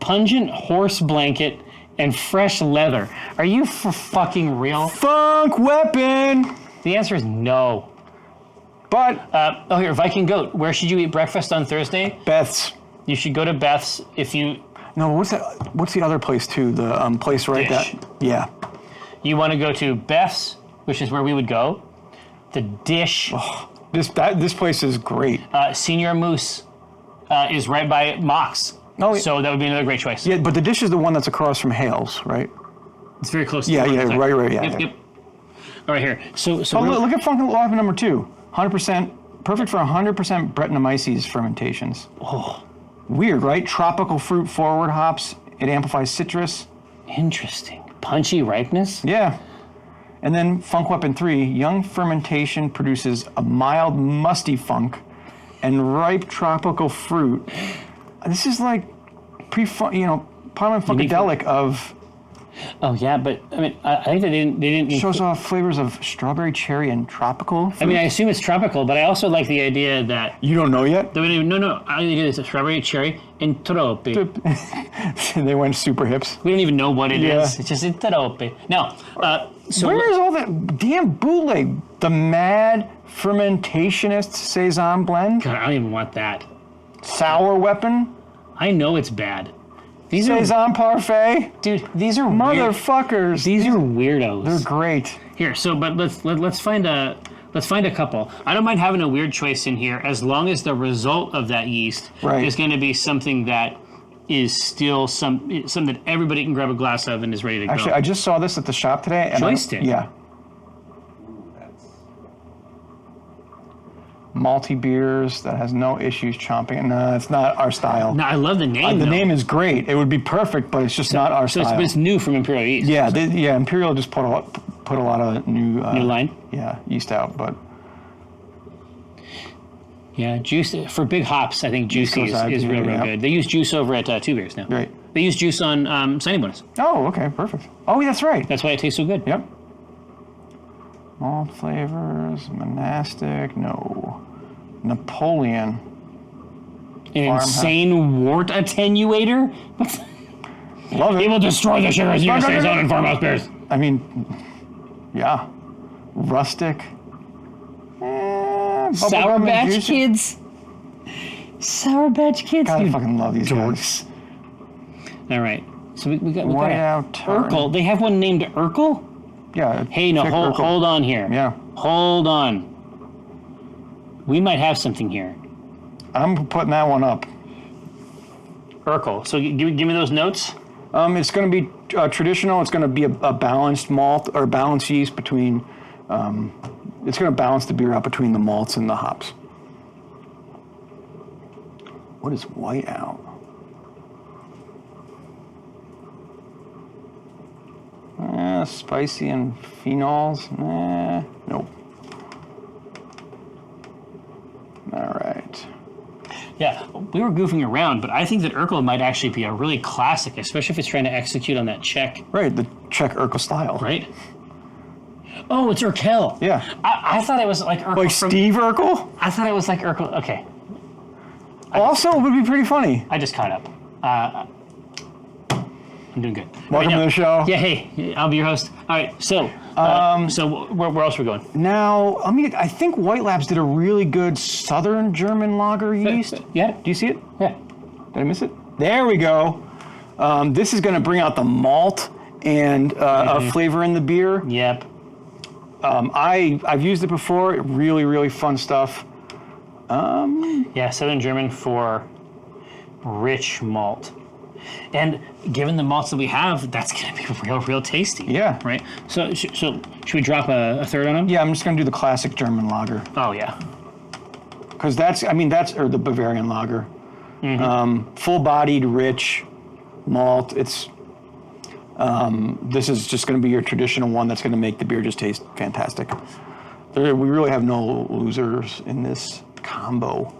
Pungent horse blanket and fresh leather. Are you for fucking real? Funk Weapon! The answer is no. But... here, Viking Goat. Where should you eat breakfast on Thursday? Beth's. You should go to Beth's if you... No, what's that? What's the other place too? The place right Dish. Yeah. You want to go to Beth's, which is where we would go. The Dish. Oh, this place is great. Senior Moose is right by Mox. Oh, yeah. So that would be another great choice. Yeah, but the Dish is the one that's across from Hales, right? It's very close. Yeah, to yeah, right, yeah. Yep. All right, here. So look at Funk Weapon number 2. 100%, perfect for 100% Brettanomyces fermentations. Oh. Weird, right? Tropical fruit forward hops. It amplifies citrus. Interesting. punchy ripeness. Yeah. And then Funk Weapon 3, young fermentation produces a mild, musty funk and ripe tropical fruit. This is like Parliament Funkadelic of... Oh yeah, but I mean, I think they didn't Shows off flavors of strawberry, cherry, and tropical fruit. I mean, I assume it's tropical, but I also like the idea that... You don't know yet? No, I think it's a strawberry, cherry, and trope. They went super hips. We don't even know what it Yeah. is. It's just trope. Now, so Where is all that damn bootleg? The Mad Fermentationist Saison Blend? God, I don't even want that. Sour Weapon? I know it's bad. These Saison Parfait? dude. These are weird. Motherfuckers. These are weirdos. They're great. Here, so but let's find a couple. I don't mind having a weird choice in here as long as the result of that yeast Right. is going to be something that is still something that everybody can grab a glass of and is ready to go. Actually, I just saw this at the shop today. And Joystick? Yeah. Malty beers that has no issues chomping. No, it's not our style. No, I love the name. The though. name is great. It would be perfect, but it's just not our So style. it's new from Imperial Yeast. Yeah, Imperial just put a lot of new line. Yeah, yeast out, but Yeah, juice for big hops. I think Juicy Goes out, is real yeah. good. They use juice over at Two Beers now. Right. They use juice on Signing Bonus. oh, okay, perfect. Oh, that's right. That's why it tastes so good. Yep. Malt flavors, monastic, no. Napoleon. An Farmhouse. insane wart attenuator. Love It it. will destroy the sugars you say on in farmhouse beers. I mean, yeah. Rustic. Sour Bubblegum Batch juice. Kids. Sour Batch Kids. God, I dude. fucking love these guys. All right. So we got White out turn. Urkel. They have one named Urkel? Yeah. Hey, no, thick hold, Urkel. hold on here. Yeah. Hold on. We might have something here. I'm putting that one up. Urkel. So give me those notes. It's going to be traditional. It's going to be a balanced malt or balanced yeast between. It's going to balance the beer out between the malts and the hops. What is white out? Spicy and phenols? Nope. All right. Yeah, we were goofing around, but I think that Urkel might actually be a really classic, especially if it's trying to execute on that Czech, Right, the Czech Urkel style. right? Oh, it's Urkel. Yeah. I thought it was like Urkel Like from... Steve Urkel? I thought it was like Urkel. Okay, Also, it would be pretty funny. I just caught up. I'm doing good. Welcome to the show. Yeah, hey, I'll be your host. All right, so where else are we going? Now, I think White Labs did a really good Southern German lager yeast. Yeah, Do you see it? yeah. Did I miss it? There we go. This is going to bring out the malt and a flavor in the beer. Yep. I've used it before. Really, really fun stuff. Yeah, Southern German for rich malt. And given the malts that we have, that's going to be real tasty. Yeah. Right? So should we drop a third on them? Yeah, I'm just going to do the classic German lager. Oh, yeah. Because or the Bavarian lager. Full-bodied, rich malt. This is just going to be your traditional one that's going to make the beer just taste fantastic. We really have no losers in this combo.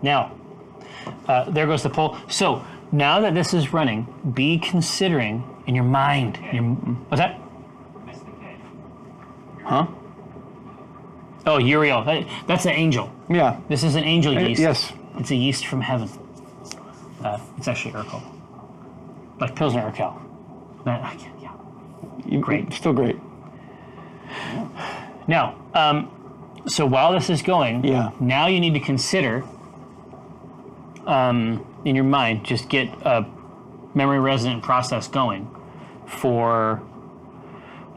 Now, there goes the poll. So now that this is running, be considering in your mind. What's that? Huh? Oh, Uriel. That's an angel. Yeah. This is an angel yeast. Yes. It's a yeast from heaven. It's actually Urkel. Like Pilsner Urkel. Yeah. Great. Still great. Now, so while this is going, Yeah. now you need to consider, in your mind, just get a memory resonant process going for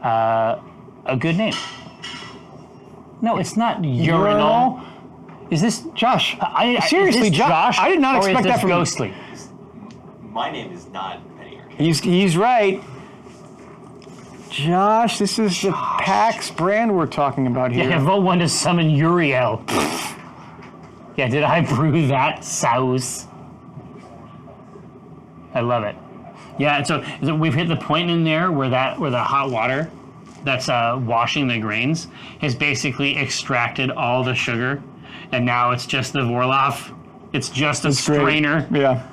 a good name. No, it's not urinal. Is this Josh, is seriously, this Josh, I did not or expect is this that from Ghostly. My name is not Penny Arcade. He's right. Josh, this is the PAX brand we're talking about here. Yeah, vote 1 to summon Uriel. Yeah, did I brew that sauce? I love it. Yeah, and so we've hit the point in there where the hot water that's washing the grains has basically extracted all the sugar, and now it's just the Vorloff. It's just a strainer. Great. Yeah.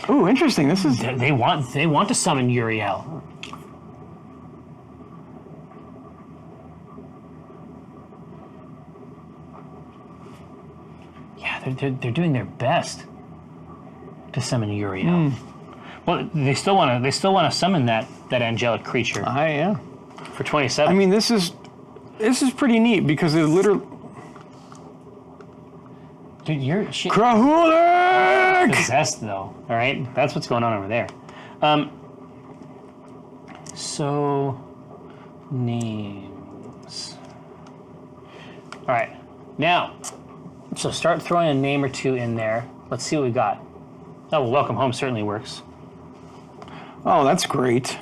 Ooh, interesting. This is They want to summon Uriel. Yeah, they're doing their best to summon Uriel. Well, they still want to summon that angelic creature yeah. for 27. I mean, this is pretty neat because it literally dude, you're Krahulik! possessed though. All right, that's what's going on over there. So names. All right, now. So start throwing a name or two in there. Let's see what we got. Oh, well, welcome home certainly works. Oh, that's great.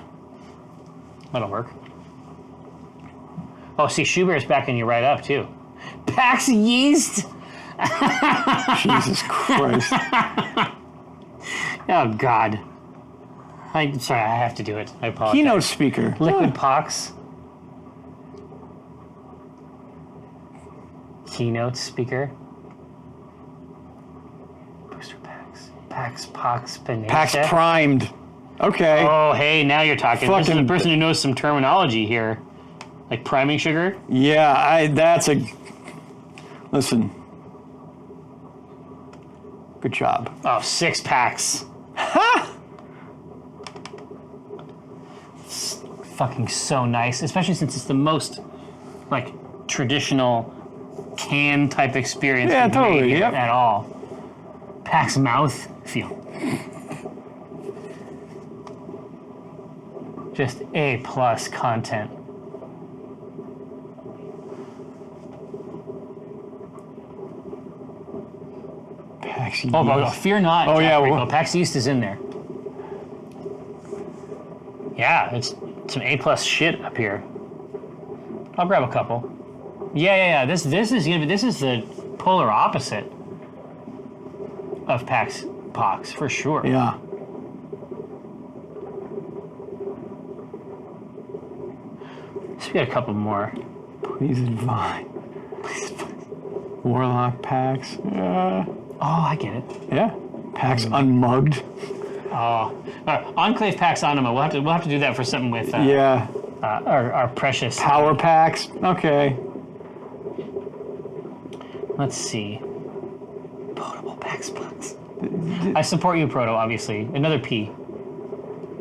That'll work. Oh, see, Schubert's backing you right up, too. Pax Yeast! Jesus Christ. Oh, God. I'm sorry, I have to do it. I apologize. Keynote speaker. Liquid Pox. Keynote speaker. Booster packs. Pax Pox Panache. Pax primed. Okay. Oh, hey, now you're talking. This is a Fucking- person who knows some terminology here. Like priming sugar? Yeah, listen. Good job. Oh, 6 packs. Ha! It's fucking so nice, especially since it's the most, like, traditional can type experience Yeah, we've made totally, here yep. at all. Pack's mouth feel. Just A+ content. Pax Oh, fear not. Oh, yeah, Rico. well- Pax East is in there. Yeah, it's some A+ shit up here. I'll grab a couple. Yeah. This is the polar opposite of Pax Pox for sure. Yeah. So we got a couple more. Please advise. Warlock Pax. Yeah. Oh, I get it. Yeah. Pax unmugged. Enclave Pax Anima. We'll have to do that for something with Yeah. our precious Power Pax. Okay. Let's see. Potable Pax Pox. I support you, Proto. Obviously, another P.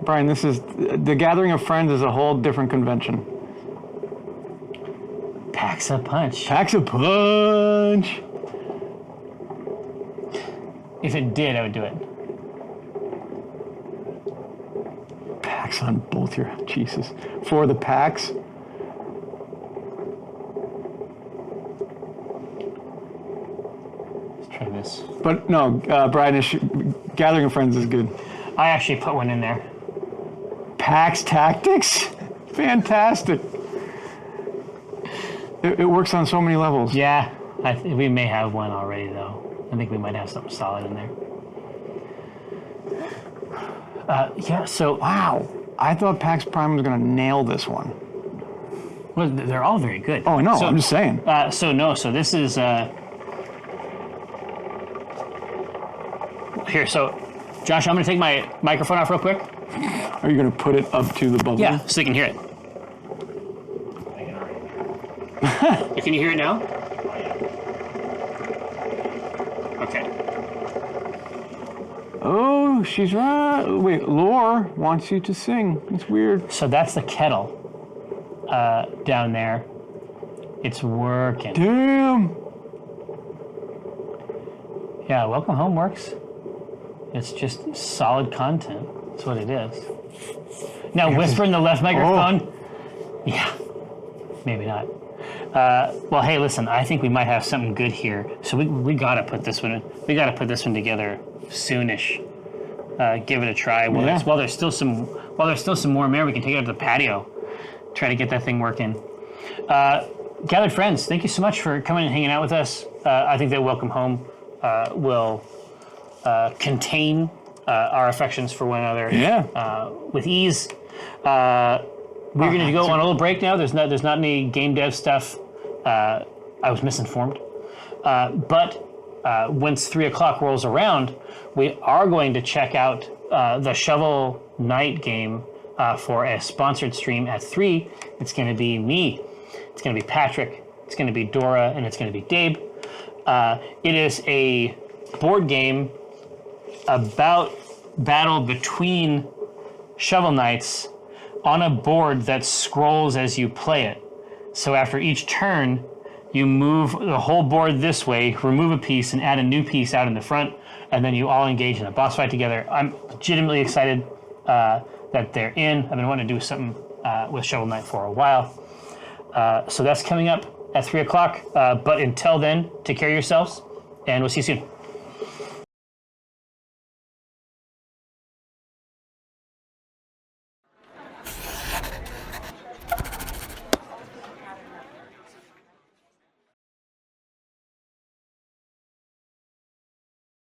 Brian, this is the Gathering of Friends is a whole different convention. Pax a Punch. Pax a punch. If it did, I would do it. Pax on both your Jesus. For the Pax. Let's try this. But no, Brian, Gathering of Friends is good. I actually put one in there. Pax Tactics? Fantastic. It works on so many levels. Yeah, we may have one already, though. I think we might have something solid in there. Yeah, so... Wow. I thought Pax Prime was going to nail this one. Well, they're all very good. Oh, I know. So, I'm just saying. So this is... Here, so... Josh, I'm going to take my microphone off real quick. Are you going to put it up to the bubble? Yeah, so you can hear it. Can you hear it now? Okay. Oh, she's right. Wait, Lore wants you to sing. It's weird. So that's the kettle down there. It's working. Damn. Yeah, Welcome Home works. It's just solid content. That's what it is. Now, whisper in the left microphone. Yeah, maybe not. Well, hey, listen. I think we might have something good here. So we gotta put this one. We gotta put this one together soonish. Give it a try. While there's still some warm air, we can take it up to the patio. Try to get that thing working. Gathered friends, thank you so much for coming and hanging out with us. I think that Welcome Home will contain our affections for one another with ease. We're going to go on a little break now. There's not any game dev stuff. I was misinformed. But once 3 o'clock rolls around, we are going to check out the Shovel Knight game for a sponsored stream at 3. It's going to be me. It's going to be Patrick. It's going to be Dora, and it's going to be Dabe. It is a board game about battle between Shovel Knights on a board that scrolls as you play it. So after each turn, you move the whole board this way, remove a piece, and add a new piece out in the front, and then you all engage in a boss fight together. I'm legitimately excited that they're in. I've been wanting to do something with Shovel Knight for a while. So that's coming up at 3 o'clock. But until then, take care of yourselves, and we'll see you soon.